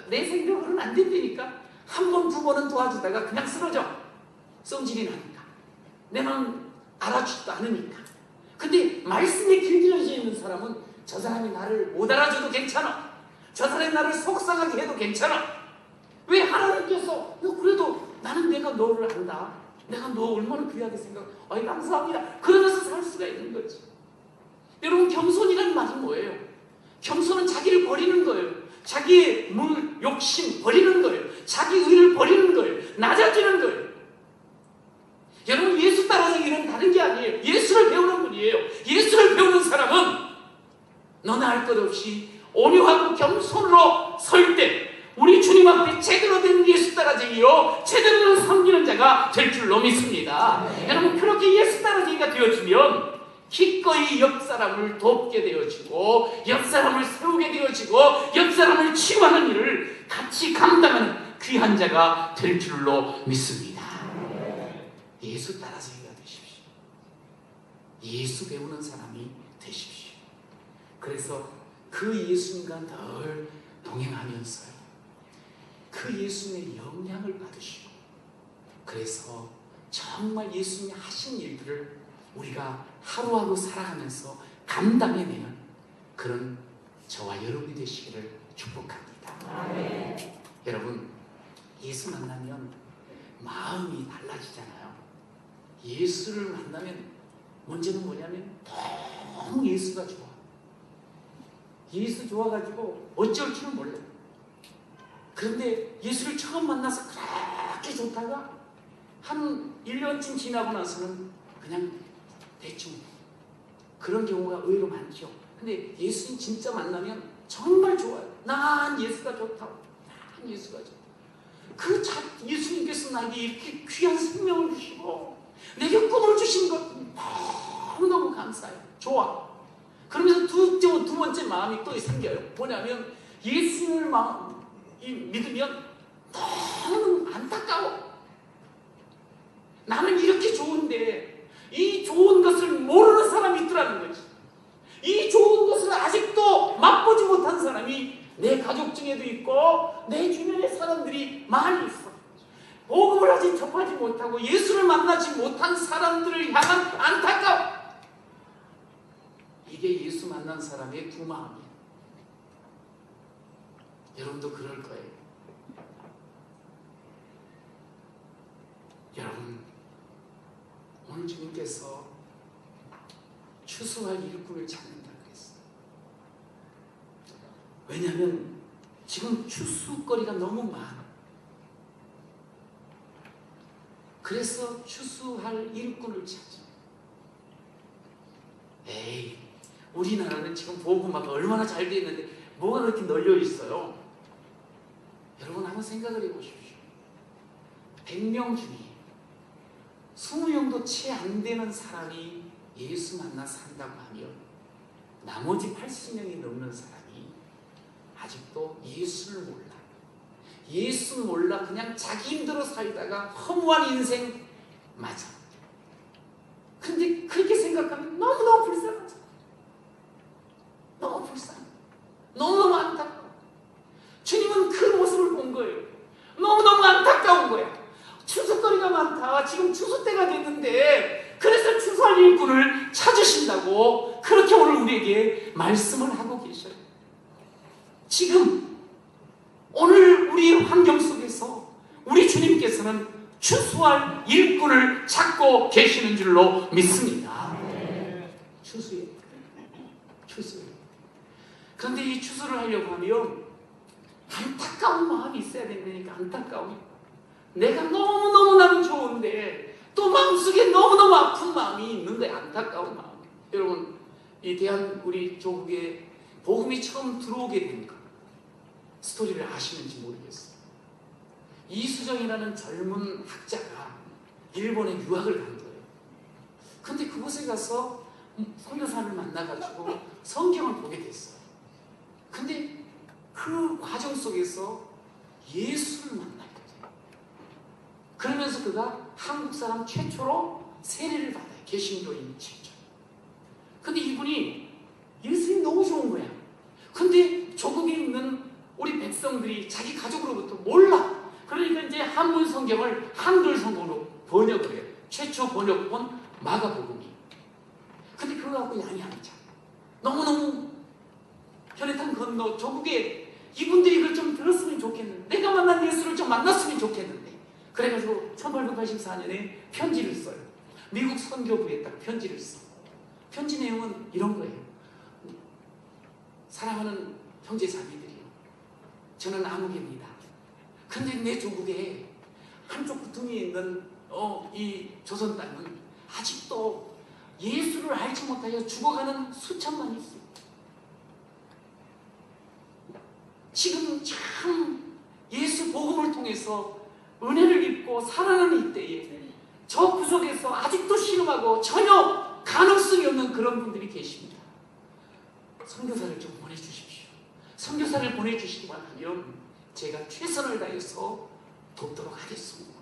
내 생각으로는 안 된다니까. 한 번, 두 번은 도와주다가 그냥 쓰러져. 성질이 나니까. 내 마음 알아주지도 않으니까. 근데 말씀에 길들여져 있는 사람은 저 사람이 나를 못 알아줘도 괜찮아. 저 사람이 나를 속상하게 해도 괜찮아. 왜 하나님께서 그래도 나는 내가 너를 안다. 내가 너 얼마나 귀하게 생각해. 아이 감사합니다. 그러면서 살 수가 있는 거지. 여러분, 겸손이라는 말이 뭐예요? 겸손은 자기를 버리는 거예요. 자기의 욕심 버리는 거예요. 자기 의를 버리는 거예요. 낮아지는 거예요. 여러분, 예수 따라가기는 다른 게 아니에요. 예수를 배우는 분이에요. 예수를 배우는 사람은 너나 할 것 없이 온유하고 겸손으로 설 때 우리 주님 앞에 제대로 된 예수 따라쟁이요 제대로 된 섬기는 자가 될 줄로 믿습니다. 여러분, 그렇게 예수 따라쟁이가 되어지면 기꺼이 옆 사람을 돕게 되어지고 옆 사람을 세우게 되어지고 옆 사람을 치유하는 일을 같이 감당하는 귀한 자가 될 줄로 믿습니다. 예수 따라쟁이가 되십시오. 예수 배우는 사람이 되십시오. 그래서 그 예수님과 늘 동행하면서요, 그 예수님의 영향을 받으시고, 그래서 정말 예수님이 하신 일들을 우리가 하루하루 살아가면서 감당해내는 그런 저와 여러분이 되시기를 축복합니다. 아멘. 여러분, 예수 만나면 마음이 달라지잖아요. 예수를 만나면 문제는 뭐냐면 너무 예수가 좋아. 예수 좋아가지고 어쩔 줄은 몰라요. 그런데 예수를 처음 만나서 그렇게 좋다가 한 1년쯤 지나고 나서는 그냥 대충 그런 경우가 의외로 많죠. 근데 예수님 진짜 만나면 정말 좋아요. 난 예수가 좋다고. 난 예수가 좋다. 예수님께서 나에게 이렇게 귀한 생명을 주시고 내게 꿈을 주신 것 너무너무 감사해요. 좋아. 그러면서 두 번째 마음이 또 생겨요. 뭐냐면 예수님을 믿으면 너무 안타까워. 나는 이렇게 좋은데 이 좋은 것을 모르는 사람이 있더라는 거지. 이 좋은 것을 아직도 맛보지 못한 사람이 내 가족 중에도 있고 내 주변의 사람들이 많이 있어. 복음을 아직 접하지 못하고 예수를 만나지 못한 사람들을 향한 안타까움. 이게 예수 만난 사람의 두 마음이에요. 여러분도 그럴 거예요. 여러분, 오늘 주님께서 추수할 일꾼을 찾는다고 했어요. 왜냐하면 지금 추수거리가 너무 많아. 그래서 추수할 일꾼을 찾죠. 에이, 우리나라는 지금 복음화가 얼마나 잘 되어 있는데 뭐가 그렇게 널려 있어요? 여러분 한번 생각을 해보십시오. 100명 중에 20명도 채 안 되는 사람이 예수 만나 산다고 하면 나머지 80명이 넘는 사람이 아직도 예수를 몰라. 예수 몰라 그냥 자기 힘대로 살다가 허무한 인생 맞아. 근데 그렇게 생각하면 너무너무 불쌍하죠. 너무 불쌍해. 너무너무 안타까워. 주님은 그 모습을 본 거예요. 너무너무 안타까운 거야. 추수거리가 많다. 지금 추수 때가 됐는데 그래서 추수할 일꾼을 찾으신다고 그렇게 오늘 우리에게 말씀을 하고 계셔요. 지금 오늘 우리 환경 속에서 우리 주님께서는 추수할 일꾼을 찾고 계시는 줄로 믿습니다. 추수예요. 추수예요. 그런데 이 추수를 하려고 하면 안타까운 마음이 있어야 된다니까. 안타까움. 내가 너무너무 나는 좋은데 또 마음속에 너무너무 아픈 마음이 있는 거예요. 안타까운 마음. 여러분, 이 대한 우리 조국에 복음이 처음 들어오게 된 것, 스토리를 아시는지 모르겠어요. 이수정이라는 젊은 학자가 일본에 유학을 간 거예요. 근데 그곳에 가서 선교사를 만나가지고 성경을 보게 됐어요. 근데 그 과정 속에서 예수를 만났거든요. 그러면서 그가 한국 사람 최초로 세례를 받아요. 개신교인 최초. 근데 이분이 예수님이 너무 좋은 거야. 근데 조국에 있는 우리 백성들이 자기 가족으로부터 몰라. 그러니까 이제 한문 성경을 한글 성경으로 번역을 해요. 최초 번역본 마가복음이. 근데 그거 갖고 양이 안 차. 너무너무 혈액탕 건너 조국에 이분들이 이걸 좀 들었으면 좋겠는데, 내가 만난 예수를 좀 만났으면 좋겠는데, 그래가지고 1884년에 편지를 써요. 미국 선교부에 딱 편지를 써. 편지 내용은 이런 거예요. 사랑하는 형제 자매들이요, 저는 아무개입니다. 근데 내 조국에 한쪽 구퉁이에 있는 이 조선 땅은 아직도 예수를 알지 못하여 죽어가는 수천만이 있어요. 지금 참 예수 복음을 통해서 은혜를 입고 살아가는 이때에 저 구석에서 아직도 신음하고 전혀 가능성이 없는 그런 분들이 계십니다. 선교사를 좀 보내주십시오. 선교사를 보내주시기만 하면 제가 최선을 다해서 돕도록 하겠습니다.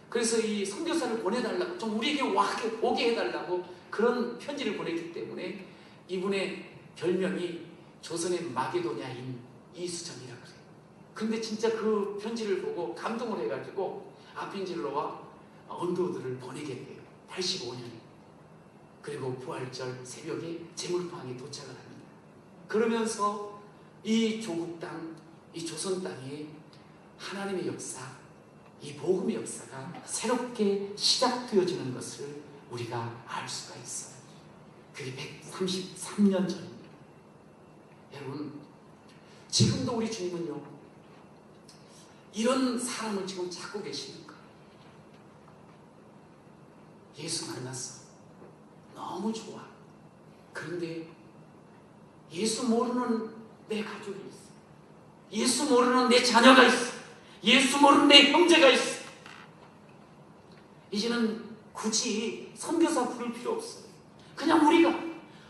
그래서 이 선교사를 보내달라고, 좀 우리에게 오게 해달라고 그런 편지를 보냈기 때문에 이분의 별명이 조선의 마게도냐인 이수정이라고 그래요. 근데 진짜 그 편지를 보고 감동을 해가지고 아핀질로와 언도들을 보내게 돼요. 85년에. 그리고 부활절 새벽에 제물포항에 도착을 합니다. 그러면서 이 조국 땅, 이 조선 땅에 하나님의 역사, 이 복음의 역사가 새롭게 시작되어지는 것을 우리가 알 수가 있어요. 그게 133년 전입니다. 여러분, 지금도 우리 주님은요, 이런 사람을 지금 찾고 계시는 거예요. 예수 만났어. 너무 좋아. 그런데 예수 모르는 내 가족이 있어. 예수 모르는 내 자녀가 있어. 예수 모르는 내 형제가 있어. 이제는 굳이 선교사 부를 필요 없어요. 그냥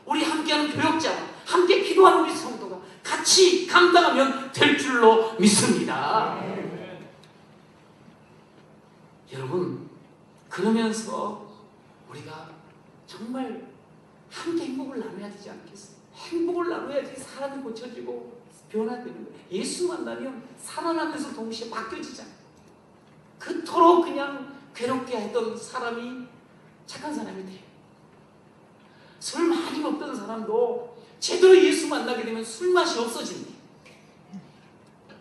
우리 함께하는 교역자, 함께 기도하는 우리 성도가 같이 감당하면 될 줄로 믿습니다. 여러분, 그러면서 우리가 정말 함께 행복을 나눠야 되지 않겠어요? 행복을 나눠야지 사람이 고쳐지고 변화되는 거예요. 예수 만나면 살아나면서 동시에 바뀌어지잖아요. 그토록 그냥 괴롭게 했던 사람이 착한 사람이 돼요. 술 많이 먹던 사람도 제대로 예수 만나게 되면 술맛이 없어진대.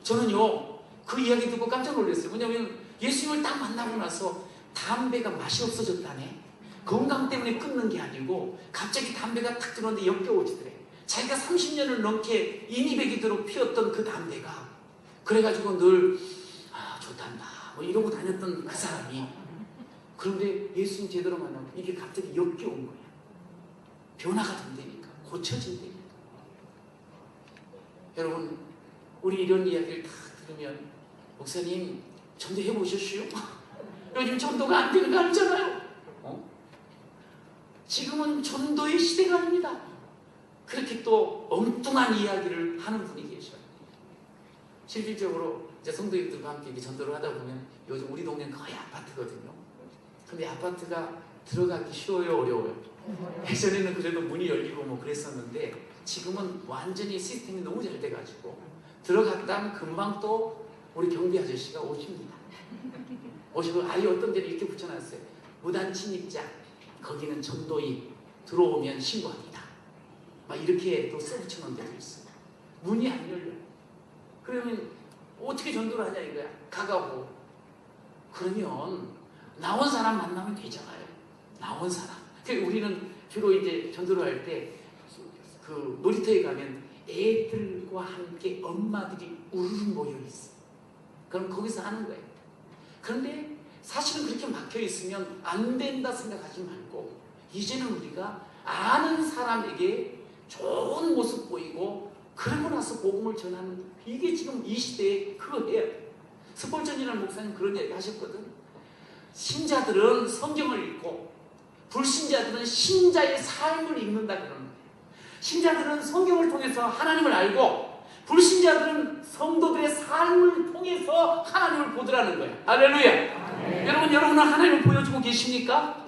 저는요 그 이야기 듣고 깜짝 놀랐어요. 왜냐하면 예수님을 딱 만나고 나서 담배가 맛이 없어졌다네. 건강 때문에 끊는 게 아니고 갑자기 담배가 탁 들어오는데 역겨워지더래. 자기가 30년을 넘게 인이백이도록 피웠던 그 담배가 그래가지고 늘 좋단다 뭐 이러고 다녔던 그 사람이 그런데 예수님 제대로 만나고 이게 갑자기 역겨운 거야. 변화가 된다니까. 고쳐진다니까. 여러분 우리 이런 이야기를 다 들으면 목사님 전도해 보셨슈? 요즘 전도가 안 되는 거 알잖아요. 지금은 전도의 시대가 아닙니다. 그렇게 또 엉뚱한 이야기를 하는 분이 계셔요. 실질적으로 이제 성도님들과 함께 전도를 하다 보면 요즘 우리 동네는 거의 아파트거든요. 근데 아파트가 들어가기 쉬워요, 어려워요? 예전에는 그래도 문이 열리고 뭐 그랬었는데 지금은 완전히 시스템이 너무 잘 돼가지고 들어갔다면 금방 또 우리 경비 아저씨가 오십니다. 오시고 아예 어떤 데는 이렇게 붙여놨어요. 무단 침입자 거기는 전도인 들어오면 신고합니다. 막 이렇게 또 써붙여놓은 데도 있어요. 문이 안 열려. 그러면 어떻게 전도를 하냐 이거야. 가가고 그러면 나온 사람 만나면 되잖아요. 나온 사람. 우리는 주로 이제 전도를 할 때 그 놀이터에 가면 애들과 함께 엄마들이 우르르 모여 있어. 그럼 거기서 하는 거예요. 그런데 사실은 그렇게 막혀 있으면 안 된다 생각하지 말고 이제는 우리가 아는 사람에게 좋은 모습 보이고 그러고 나서 복음을 전하는 이게 지금 이 시대에 그거예요. 스폴전이라는 목사님 그런 얘기 하셨거든. 신자들은 성경을 읽고 불신자들은 신자의 삶을 읽는다 그러는 거예요. 신자들은 성경을 통해서 하나님을 알고 불신자들은 성도들의 삶을 통해서 하나님을 보더라는 거예요. 할렐루야. 여러분은 하나님을 보여주고 계십니까?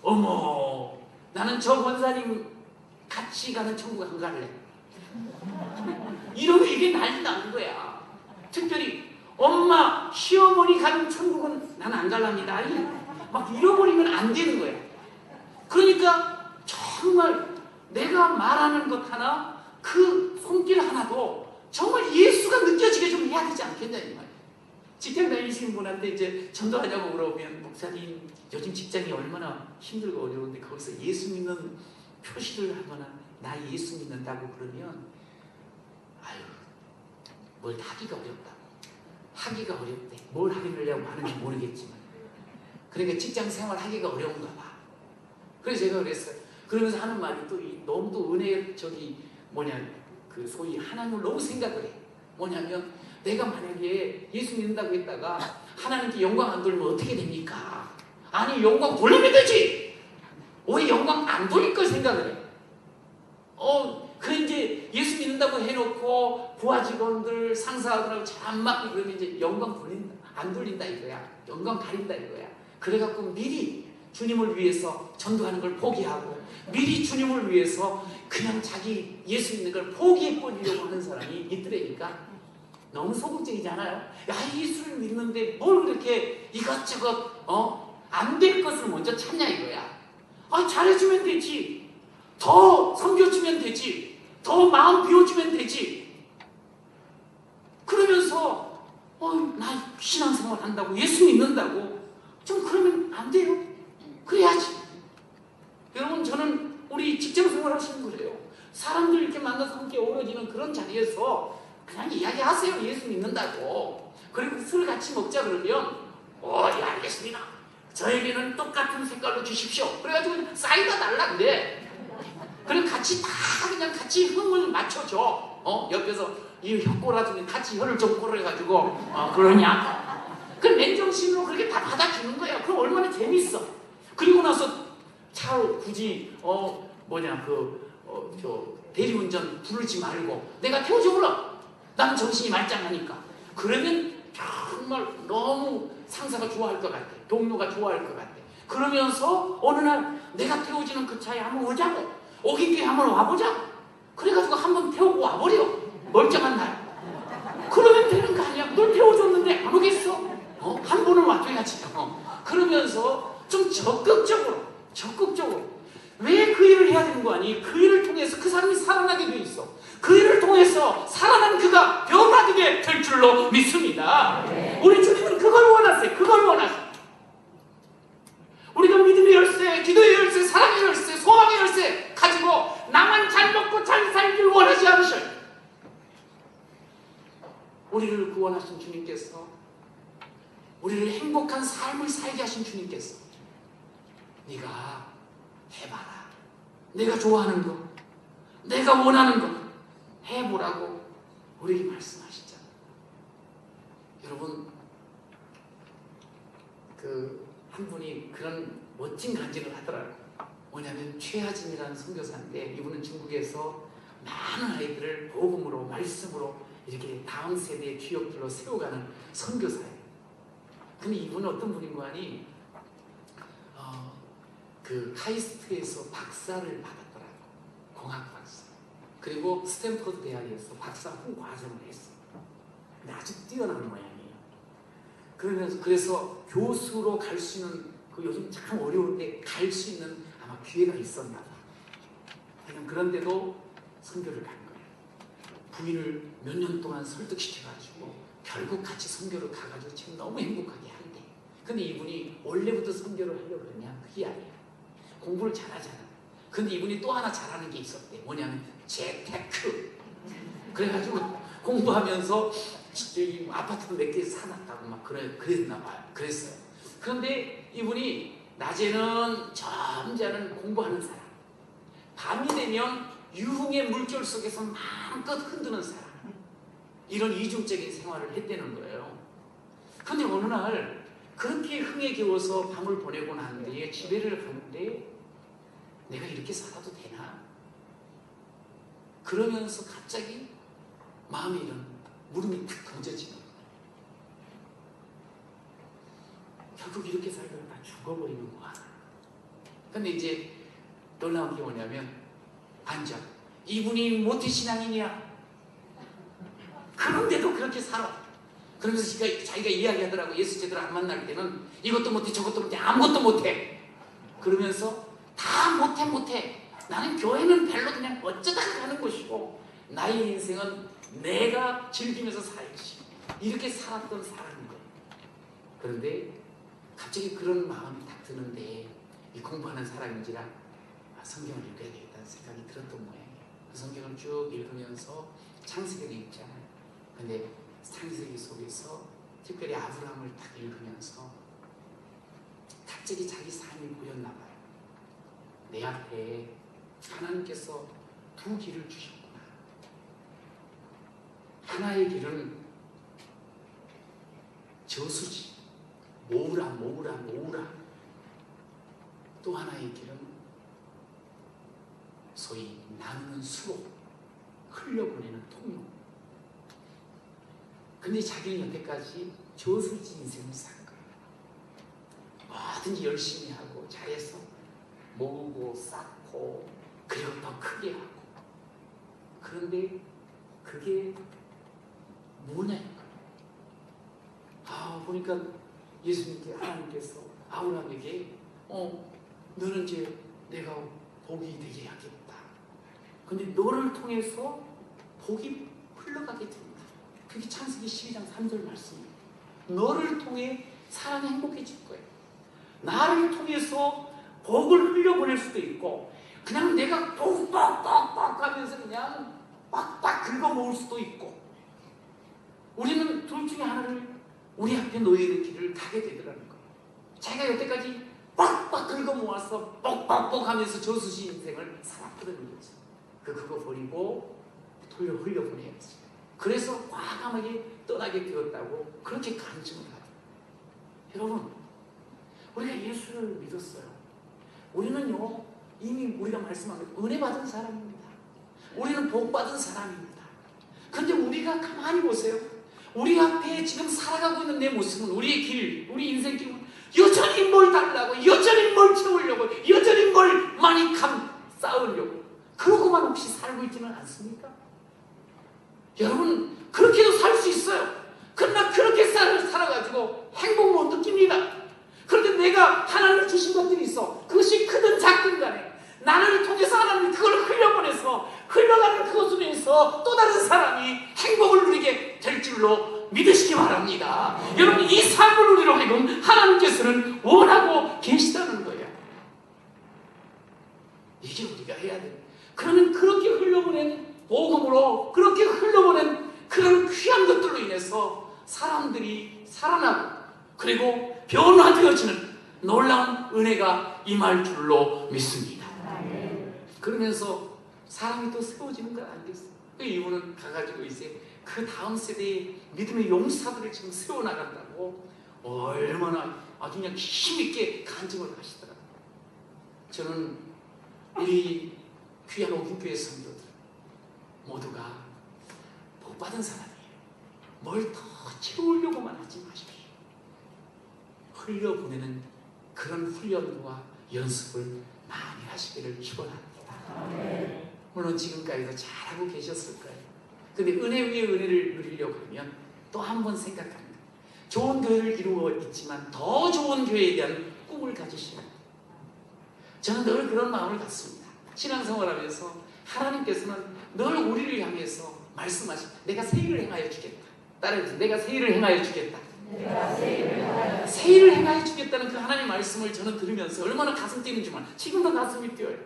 어머 나는 저 권사님 같이 가는 천국 안 갈래. 이러면 이게 난리 나는 거야. 특별히 엄마 시어머니 가는 천국은 난 안 갈랍니다. 막 잃어버리면 안 되는 거야. 그러니까 정말 내가 말하는 것 하나 그 손길 하나도 정말 예수가 느껴지게 좀 해야 되지 않겠냐 이 말이에요. 직장 다니시는 분한테 이제 전도하냐고 물어보면 목사님 요즘 직장이 얼마나 힘들고 어려운데 거기서 예수 믿는 표시를 하거나 나 예수 믿는다고 그러면 아유 뭘 하기가 어렵다고. 하기가 어렵대. 뭘 하기를 하는지 모르겠지만 그러니까 직장 생활 하기가 어려운가 봐. 그래서 제가 그랬어요. 그러면서 하는 말이 또 너무도 은혜 그 소위 하나님을 너무 생각을 해. 뭐냐면 내가 만약에 예수 믿는다고 했다가 하나님께 영광 안 돌리면 어떻게 됩니까? 아니 영광 돌리면 되지. 왜 영광 안 돌릴 걸 생각을 해. 그 이제 예수 믿는다고 해놓고 부하 직원들 상사들하고 잘 안 맞고 그러면 이제 영광 안 돌린다 이거야. 영광 가린다 이거야. 그래갖고 미리 주님을 위해서 전도하는 걸 포기하고 미리 주님을 위해서 그냥 자기 예수 믿는 걸 포기해버리려고 하는 사람이 있더라니까. 너무 소극적이지 않아요? 야 예수를 믿는데 뭘 그렇게 이것저것 안 될 것을 먼저 찾냐 이거야. 잘해주면 되지. 더 섬겨주면 되지. 더 마음 비워주면 되지. 그러면서 나 신앙생활 한다고 예수 믿는다고 좀 그러면 안 돼요? 그래야지. 여러분 저는 우리 직장생활 하시는 거예요. 사람들 이렇게 만나서 함께 어우러지는 그런 자리에서 그냥 이야기하세요. 예수 믿는다고. 그리고 술 같이 먹자 그러면 예 알겠습니다. 저에게는 똑같은 색깔로 주십시오. 그래가지고 사이다 달라 그래. 그리고 같이 다 그냥 같이 흥을 맞춰줘. 옆에서 이 혀 꼬라주면 같이 혀를 좀 꼬라가지고 그러냐? 그 맨정신으로 그렇게 다 받아주는 거야. 그럼 얼마나 재밌어. 그리고 나서 차로 굳이 대리운전 부르지 말고 내가 태워줘 그럼. 난 정신이 말짱하니까. 그러면 정말 너무 상사가 좋아할 것 같아. 동료가 좋아할 것 같아. 그러면서 어느 날 내가 태워주는 그 차에 한번 오자고. 오긴께 한번 와보자. 그래가지고 한번 태우고 와버려. 멀쩡한 날. 그러면 되는 거 아니야. 널 태워줬는데 안 오겠어? 한 번은 와줘야지요. 그러면서 좀 적극적으로 왜 그 일을 해야 되는 거 아니? 그 일을 통해서 그 사람이 살아나게 돼 있어. 그 일을 통해서 살아난 그가 변화되게 될 줄로 믿습니다. 우리 주님은 그걸 원하세요. 그걸 원하세요. 우리가 믿음의 열쇠, 기도의 열쇠, 사랑의 열쇠, 소망의 열쇠 가지고 나만 잘 먹고 잘 살길 원하지 않으셔요. 우리를 구원하신 주님께서, 우리를 행복한 삶을 살게 하신 주님께서 네가 해봐라. 내가 좋아하는 거, 내가 원하는 거 해보라고 우리에게 말씀하시잖아요. 여러분, 한 분이 그런 멋진 간증을 하더라고요. 뭐냐면 최하진이라는 선교사인데, 이분은 중국에서 많은 아이들을 복음으로, 말씀으로 이렇게 다음 세대의 기업들로 세워가는 선교사예요. 근데 이분은 어떤 분인 거 아니? 그 카이스트에서 박사를 받았더라고요. 공학 박사. 그리고 스탠퍼드 대학에서 박사 후 과정을 했어요. 근데 아주 뛰어난 모양이에요. 그래서 교수로 갈 수 있는, 그 요즘 참 어려운데 갈 수 있는 아마 기회가 있었나 봐. 그런데도 선교를 간 거예요. 부인을 몇 년 동안 설득시켜가지고 결국 같이 선교를 가가지고 지금 너무 행복하게 한대. 근데 이분이 원래부터 선교를 하려고 그러냐? 그게 아니에요. 공부를 잘하잖아. 근데 이분이 또 하나 잘하는 게 있었대. 뭐냐면 재테크. 그래가지고 공부하면서 진짜 이 아파트도 몇 개 사놨다고 막 그랬나 봐요. 그랬어요. 그런데 이분이 낮에는 점잖은 공부하는 사람, 밤이 되면 유흥의 물결 속에서 마음껏 흔드는 사람, 이런 이중적인 생활을 했다는 거예요. 근데 어느 날 그렇게 흥에 겨워서 밤을 보내고 나는데 집에를 가는데 내가 이렇게 살아도 되나? 그러면서 갑자기 마음에 이런 물음이 탁 던져지는 거예요. 결국 이렇게 살다가 다 죽어버리는 거야. 근데 이제 놀라운 게 뭐냐면, 반전. 이분이 모태신앙이냐? 그런데도 그렇게 살아. 그러면서 자기가 이야기하더라고. 예수 제대로 안 만날 때는 이것도 못해 저것도 못해 아무것도 못해. 그러면서 다 못해. 나는 교회는 별로 그냥 어쩌다가 가는 것이고 나의 인생은 내가 즐기면서 살지. 이렇게 살았던 사람인 거예요. 그런데 갑자기 그런 마음이 딱 드는데, 이 공부하는 사람인지라 성경을 읽어야 되겠다는 생각이 들었던 모양이에요. 그 성경을 쭉 읽으면서 창세기를 읽잖아요. 근데 창세기 속에서 특별히 아브라함을 딱 읽으면서 갑자기 자기 삶이 보였나 봐요. 내 앞에 하나님께서 두 길을 주셨구나. 하나의 길은 저수지, 모으라. 또 하나의 길은 소위 나누는 수로, 흘려보내는 통로. 근데 자기는 여태까지 저수지 인생을 산 거예요. 뭐든지 열심히 하고 잘해서 모으고 쌓고 그리고 더 크게 하고. 그런데 그게 뭐냐는 거예요. 보니까 예수님께, 하나님께서 아브라함에게 너는 이제 내가 복이 되게 하겠다. 근데 너를 통해서 복이 흘러가게 된다. 그게 창세기 12장 3절 말씀입니다. 너를 통해 사람이 행복해질 거예요. 나를 통해서 복을 흘려보낼 수도 있고, 그냥 내가 뻑뻑뻑뻑 하면서 그냥 빡빡 긁어 모을 수도 있고, 우리는 둘 중에 하나를 우리 앞에 놓여있는 길을 가게 되더라는 거예요. 자기가 여태까지 빡빡 긁어 모아서 뻑뻑뻑 하면서 저수지 인생을 살았거든요. 그거 버리고 돌려 흘려보내야지. 그래서 과감하게 떠나게 되었다고 그렇게 간증을 하죠. 여러분, 우리가 예수를 믿었어요. 우리는요, 이미 우리가 말씀한 것 은혜 받은 사람입니다. 우리는 복 받은 사람입니다. 근데 우리가 가만히 보세요. 우리 앞에 지금 살아가고 있는 내 모습은, 우리의 길, 우리 인생 길은 여전히 뭘 달라고, 여전히 뭘 채우려고, 여전히 뭘 많이 쌓으려고, 그러고만 혹시 살고 있지는 않습니까? 여러분, 그렇게도 살 수 있어요. 그러나 그렇게 살아가지고 행복 못 느끼는 주신 것들이 있어. 그것이 크든 작든 간에 나를 통해서 하나님이 그걸 흘려보내서 흘러가는 그것으로 인해서 또 다른 사람이 행복을 누리게 될 줄로 믿으시기 바랍니다. 여러분, 이 삶을 누리려 하여금 하나님께서는 원하고 계시다는 거예요. 이게 우리가 해야 돼. 그러면 그렇게 흘려보낸 복음으로, 그렇게 흘려보낸 그런 귀한 것들로 인해서 사람들이 살아나고 그리고 변화되어지는 놀라운 은혜가 임할 줄로 믿습니다. 그러면서 사람이 또 세워지는 건 아니겠어요? 그 이유는 가가지고 이제 그 다음 세대의 믿음의 용사들을 지금 세워나간다고 얼마나 아주 그냥 힘있게 간증을 하시더라고요. 저는 우리 귀한 오픈교회 성도들 모두가 복받은 사람이에요. 뭘 더 채우려고만 하지 마십시오. 흘려보내는 그런 훈련과 연습을 많이 하시기를 축원합니다. 물론 지금까지도 잘하고 계셨을 거예요. 근데 은혜 위에 은혜를 누리려고 하면 또 한 번 생각합니다. 좋은 교회를 이루어 있지만 더 좋은 교회에 대한 꿈을 가지시는, 저는 늘 그런 마음을 갖습니다. 신앙생활하면서 하나님께서는 늘 우리를 향해서 말씀하시고 내가 새 일을 행하여 주겠다. 따라해주세요. 내가 새 일을 행하여 주겠다. 새 일을 행하여 주겠다는 그 하나님의 말씀을 저는 들으면서 얼마나 가슴 뛰는지만 지금도 가슴이 뛰어요.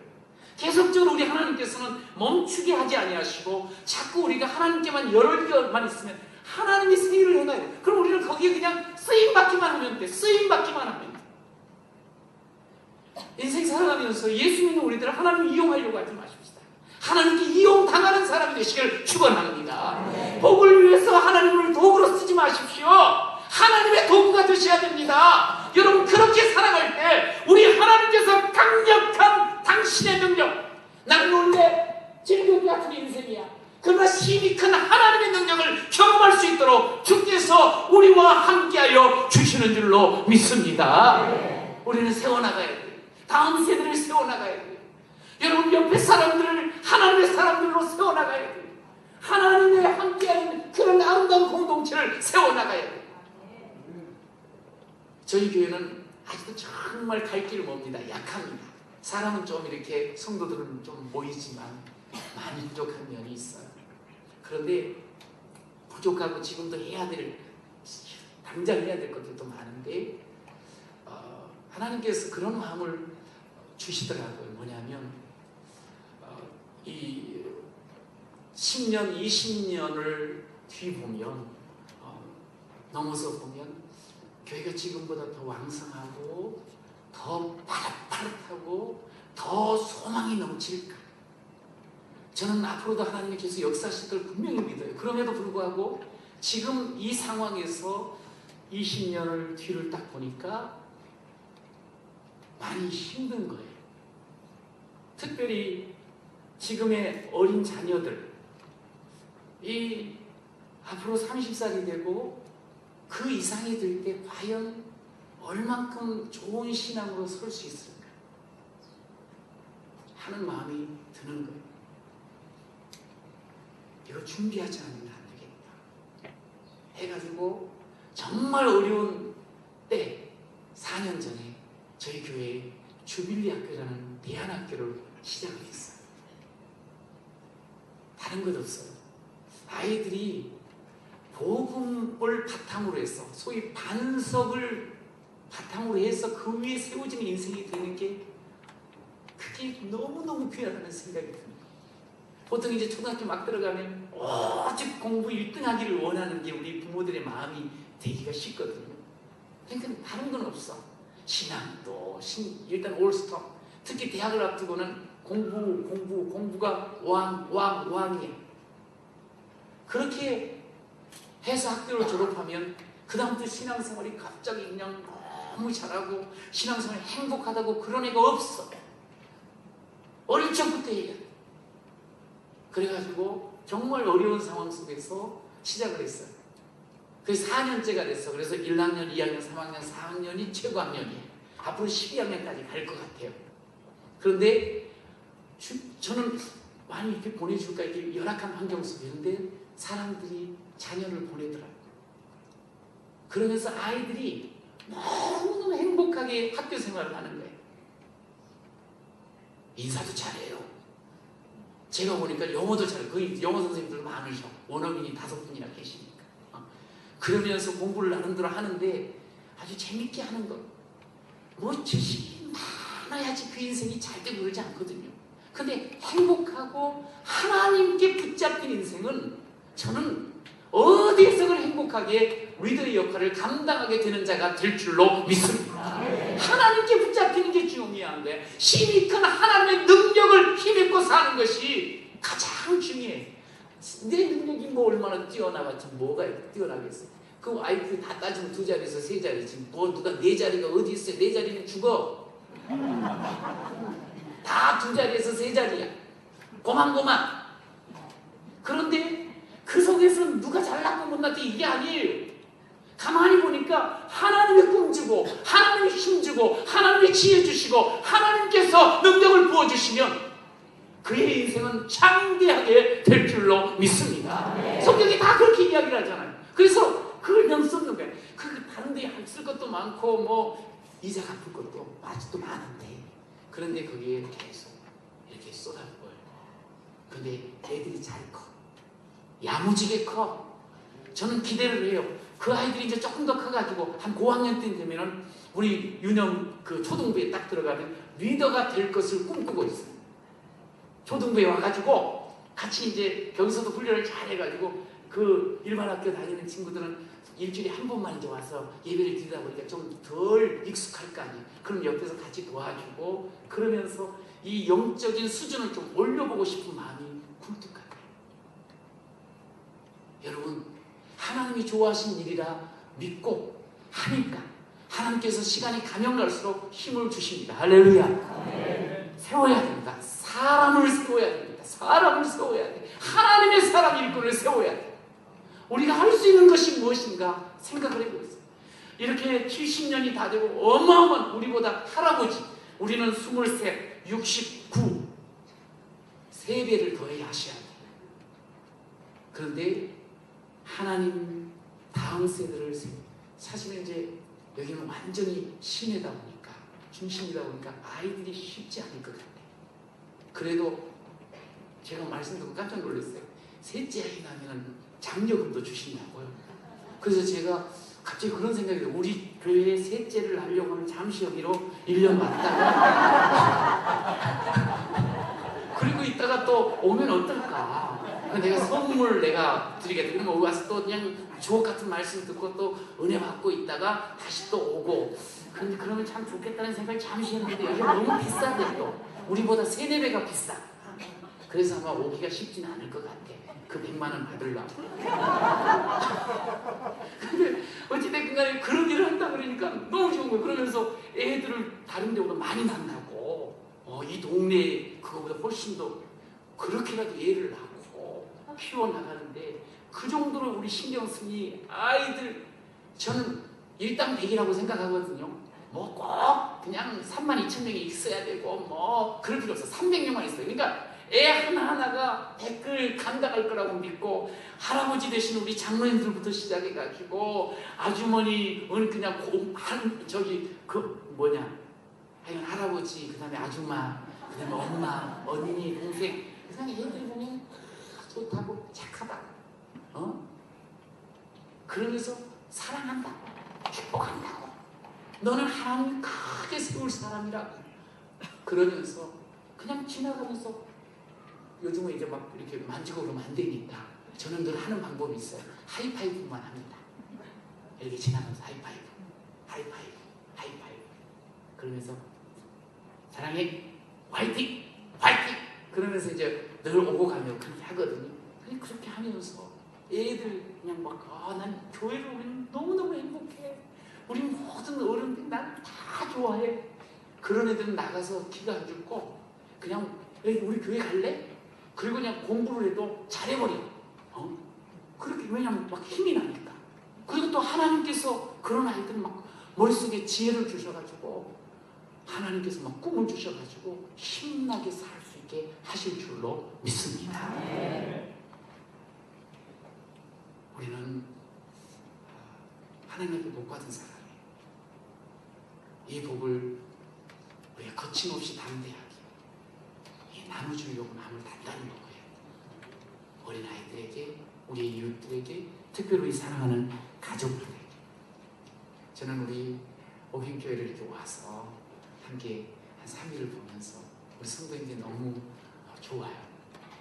계속적으로 우리 하나님께서는 멈추게 하지 아니하시고 자꾸 우리가 하나님께만 열기만 있으면 하나님이 새 일을 행하야 돼. 그럼 우리는 거기에 그냥 쓰임받기만 하면 돼. 쓰임받기만 하면 돼. 인생 살아가면서 예수 믿는 우리들을 하나님 이용하려고 하지 마십시다. 하나님께 이용당하는 사람이 되시길 축원합니다. 복을 위해서 하나님을 도구로 쓰지 마십시오. 하나님의 도구가 되셔야 됩니다. 여러분, 그렇게 살아갈 때 우리 하나님께서 강력한 당신의 능력, 나는 원래 질병 같은 인생이야. 그러나 힘이 큰 하나님의 능력을 경험할 수 있도록 주께서 우리와 함께하여 주시는 줄로 믿습니다. 우리는 세워나가야 돼요. 다음 세대를 세워나가야 돼요. 여러분, 옆에 사람들을 하나님의 사람들로 세워나가야 돼요. 하나님의 함께하는 그런 아름다운 공동체를 세워나가야 돼요. 저희 교회는 아직도 정말 갈 길을 멉니다. 약합니다. 사람은 좀 이렇게, 성도들은 좀 모이지만 많이 부족한 면이 있어요. 그런데 부족하고 지금도 해야 될, 당장 해야 될 것들도 많은데 하나님께서 그런 마음을 주시더라고요. 뭐냐면 이 10년, 20년을 뒤보면 넘어서 보면 교회가 지금보다 더 왕성하고 더 파릇파릇하고 더 소망이 넘칠까? 저는 앞으로도 하나님이 계속 역사하실 걸 분명히 믿어요. 그럼에도 불구하고 지금 이 상황에서 20년을 뒤를 딱 보니까 많이 힘든 거예요. 특별히 지금의 어린 자녀들, 이 앞으로 30살이 되고 그 이상이 될 때 과연 얼만큼 좋은 신앙으로 설 수 있을까 하는 마음이 드는 거예요. 이거 준비하지 않으면 안 되겠다 해가지고 정말 어려운 때 4년 전에 저희 교회에 주빌리 학교라는 대안학교를 시작을 했어요. 다른 것 없어요. 아이들이 복음을 바탕으로 해서, 소위 반석을 바탕으로 해서 그 위에 세워지는 인생이 되는 게 그게 너무너무 귀하다는 생각이 듭니다. 보통 이제 초등학교 막 들어가면 오직 공부 1등 하기를 원하는 게 우리 부모들의 마음이 되기가 쉽거든요. 그러니까 다른 건 없어. 신앙도 일단 올스톱. 특히 대학을 앞두고는 공부가 왕이에요. 그렇게 해서 학교를 졸업하면 그 다음부터 신앙생활이 갑자기 그냥 너무 잘하고 신앙생활이 행복하다고 그런 애가 없어. 어릴 적부터 해야 돼. 그래가지고 정말 어려운 상황 속에서 시작을 했어요. 그래서 4년째가 됐어. 그래서 1학년, 2학년, 3학년, 4학년이 최고 학년이에요. 앞으로 12학년까지 갈 것 같아요. 그런데 저는 많이 이렇게 보내줄까, 이렇게 열악한 환경 속인데 사람들이 자녀를 보내더라고요. 그러면서 아이들이 너무너무 행복하게 학교 생활을 하는 거예요. 인사도 잘해요. 제가 보니까 영어도 잘해요. 거의 영어 선생님들 많으셔. 원어민이 5분이나 계시니까. 그러면서 공부를 나름대로 하는데 아주 재밌게 하는 거. 뭐 지식이 많아야지 그 인생이 잘 되고 그러지 않거든요. 근데 행복하고 하나님께 붙잡힌 인생은 저는 어디에서든 행복하게 리더의 역할을 감당하게 되는 자가 될 줄로 믿습니다. 하나님께 붙잡히는 게 중요한 거예요. 힘이 큰 하나님의 능력을 힘입고 사는 것이 가장 중요해. 내 능력이 뭐 얼마나 뛰어나겠지, 뭐가 뛰어나겠어. 그 IQ 다 따지면 2자리에서 3자리지. 뭐 누가 4자리가 어디 있어요? 4자리는 죽어. 다 2자리에서 3자리야. 고만고만. 그런데 그 속에서는 누가 잘났고 못났고 이게 아니에요. 가만히 보니까 하나님의 꿈 주고 하나님의 힘 주고 하나님의 지혜 주시고 하나님께서 능력을 부어주시면 그의 인생은 창대하게 될 줄로 믿습니다. 성경이 다 그렇게 이야기를 하잖아요. 그래서 그걸 그냥 썼는 거예요. 다른 데 쓸 것도 많고 뭐 이자 갚을 것도 아직도 많은데 그런데 거기에 계속 이렇게 쏟아부어요. 근데 애들이 잘 커. 야무지게 커. 저는 기대를 해요. 그 아이들이 이제 조금 더 커가지고 한 고학년 때 되면은 우리 유년 그 초등부에 딱 들어가면 리더가 될 것을 꿈꾸고 있어요. 초등부에 와가지고 같이 이제 거기서도 훈련을 잘 해가지고 그 일반 학교 다니는 친구들은 일주일에 한 번만 이제 와서 예배를 드리다 보니까 좀 덜 익숙할 거 아니에요. 그럼 옆에서 같이 도와주고 그러면서 이 영적인 수준을 좀 올려보고 싶은 마음이 굴뚝 같아요. 여러분, 하나님이 좋아하신 일이라 믿고 하니까 하나님께서 시간이 가면 갈수록 힘을 주십니다. 할렐루야. 세워야 됩니다. 사람을 세워야 됩니다. 사람을 세워야 돼. 하나님의 사람 일꾼을 세워야 돼. 우리가 할 수 있는 것이 무엇인가 생각을 해보겠습니다. 이렇게 70년이 다 되고 어마어마한 우리보다 할아버지, 우리는 23, 69 3배를 더해야 하셔야 돼요. 그런데 하나님 다음 세대를 사실은 이제 여기는 완전히 시내다 보니까 중심이다 보니까 아이들이 쉽지 않을 것 같아요. 그래도 제가 말씀 듣고 깜짝 놀랐어요. 셋째 아이 나면 장려금도 주신다고요. 그래서 제가 갑자기 그런 생각이 들어요. 우리 교회에 셋째를 하려고 하면 잠시 여기로 1년 왔다가 그리고 이따가 또 오면 어떨까. 내가 선물 내가 드리겠다. 그러면 와서 또 그냥 주옥 같은 말씀 듣고 또 은혜 받고 있다가 다시 또 오고. 근데 그러면 참 좋겠다는 생각이 잠시 했는데 이게 너무 비싸대 또. 우리보다 3, 4배가 비싸. 그래서 아마 오기가 쉽지는 않을 것 같아. 그 100만 원 받으려고. 근데 어찌됐든 간에 그런 일을 한다 그러니까 너무 좋은 거예요. 그러면서 애들을 다른 데보다 많이 만나고 이 동네에 그거보다 훨씬 더 그렇게라도 애를 낳고 키워나가는데 그 정도로 우리 신경 쓰니 아이들 저는 일당백이라고 생각하거든요. 뭐 꼭 그냥 32,000명이 있어야 되고 뭐 그럴 필요 없어. 300명만 있어요. 그러니까 애 하나하나가 댓글 감당할 거라고 믿고 할아버지 되신 우리 장로님들부터 시작해가지고 아주머니 그냥 하여간 할아버지 그 다음에 아줌마 그 다음에 엄마 언니 동생 그 다음에 애들이 보면 좋다고 착하다 그러면서 사랑한다고 축복한다고 너는 하나님 크게 세울 사람이라고 그러면서 그냥 지나가면서 요즘은 이제 막 이렇게 만지고 그러면 안 되니까 저는 늘 하는 방법이 있어요. 하이파이브만 합니다. 이렇게 지나가면서 하이파이브 그러면서 사랑해 화이팅 그러면서 이제 늘 오고 가면 그렇게 하거든요. 그냥 그렇게 하면서 애들 그냥 난 교회를 우리는 너무너무 행복해. 우리 모든 어른들이 난 다 좋아해. 그런 애들은 나가서 기가 안 죽고 그냥 우리 교회 갈래? 그리고 그냥 공부를 해도 잘해버려. 그렇게 왜냐면 막 힘이 나니까. 그리고 또 하나님께서 그런 아이들 막 머릿속에 지혜를 주셔가지고 하나님께서 막 꿈을 주셔가지고 힘나게 살 수 있게 하실 줄로 믿습니다. 우리는 하나님께 복 받은 사람이에요. 이 복을 우리가 거침없이 담대하게 나눠주려고 마음을 단단히 먹어야 돼. 어린아이들에게, 우리 이웃들에게, 특별히 사랑하는 가족들에게. 저는 우리 오행교회를 이렇게 와서 함께 한 3일을 보면서 우리 성도님들이 너무 좋아요.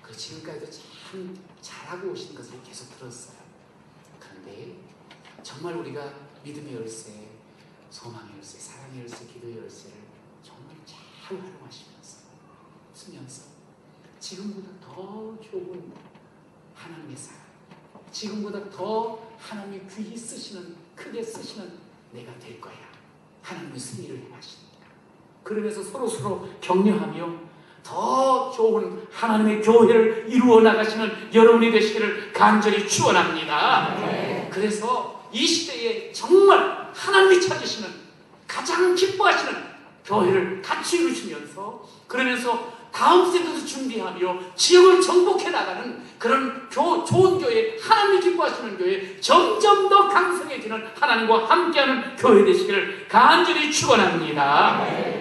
그리고 지금까지도 참 잘하고 오신 것을 계속 들었어요. 그런데 정말 우리가 믿음의 열쇠, 소망의 열쇠, 사랑의 열쇠, 기도의 열쇠를 정말 잘 활용하시면서 쓰면서 지금보다 더 좋은 하나님의 사랑, 지금보다 더 하나님이 귀히 쓰시는, 크게 쓰시는 내가 될 거야. 하나님의 승리를 행하십니다. 그러면서 서로 격려하며 더 좋은 하나님의 교회를 이루어 나가시는 여러분이 되시기를 간절히 축원합니다. 그래서 이 시대에 정말 하나님이 찾으시는, 가장 기뻐하시는 교회를 같이 이루시면서, 그러면서 다음 세대도 준비하며 지역을 정복해 나가는 그런 좋은 교회, 하나님이 기뻐하시는 교회, 점점 더 강성해지는 하나님과 함께하는 교회 되시기를 간절히 축원합니다.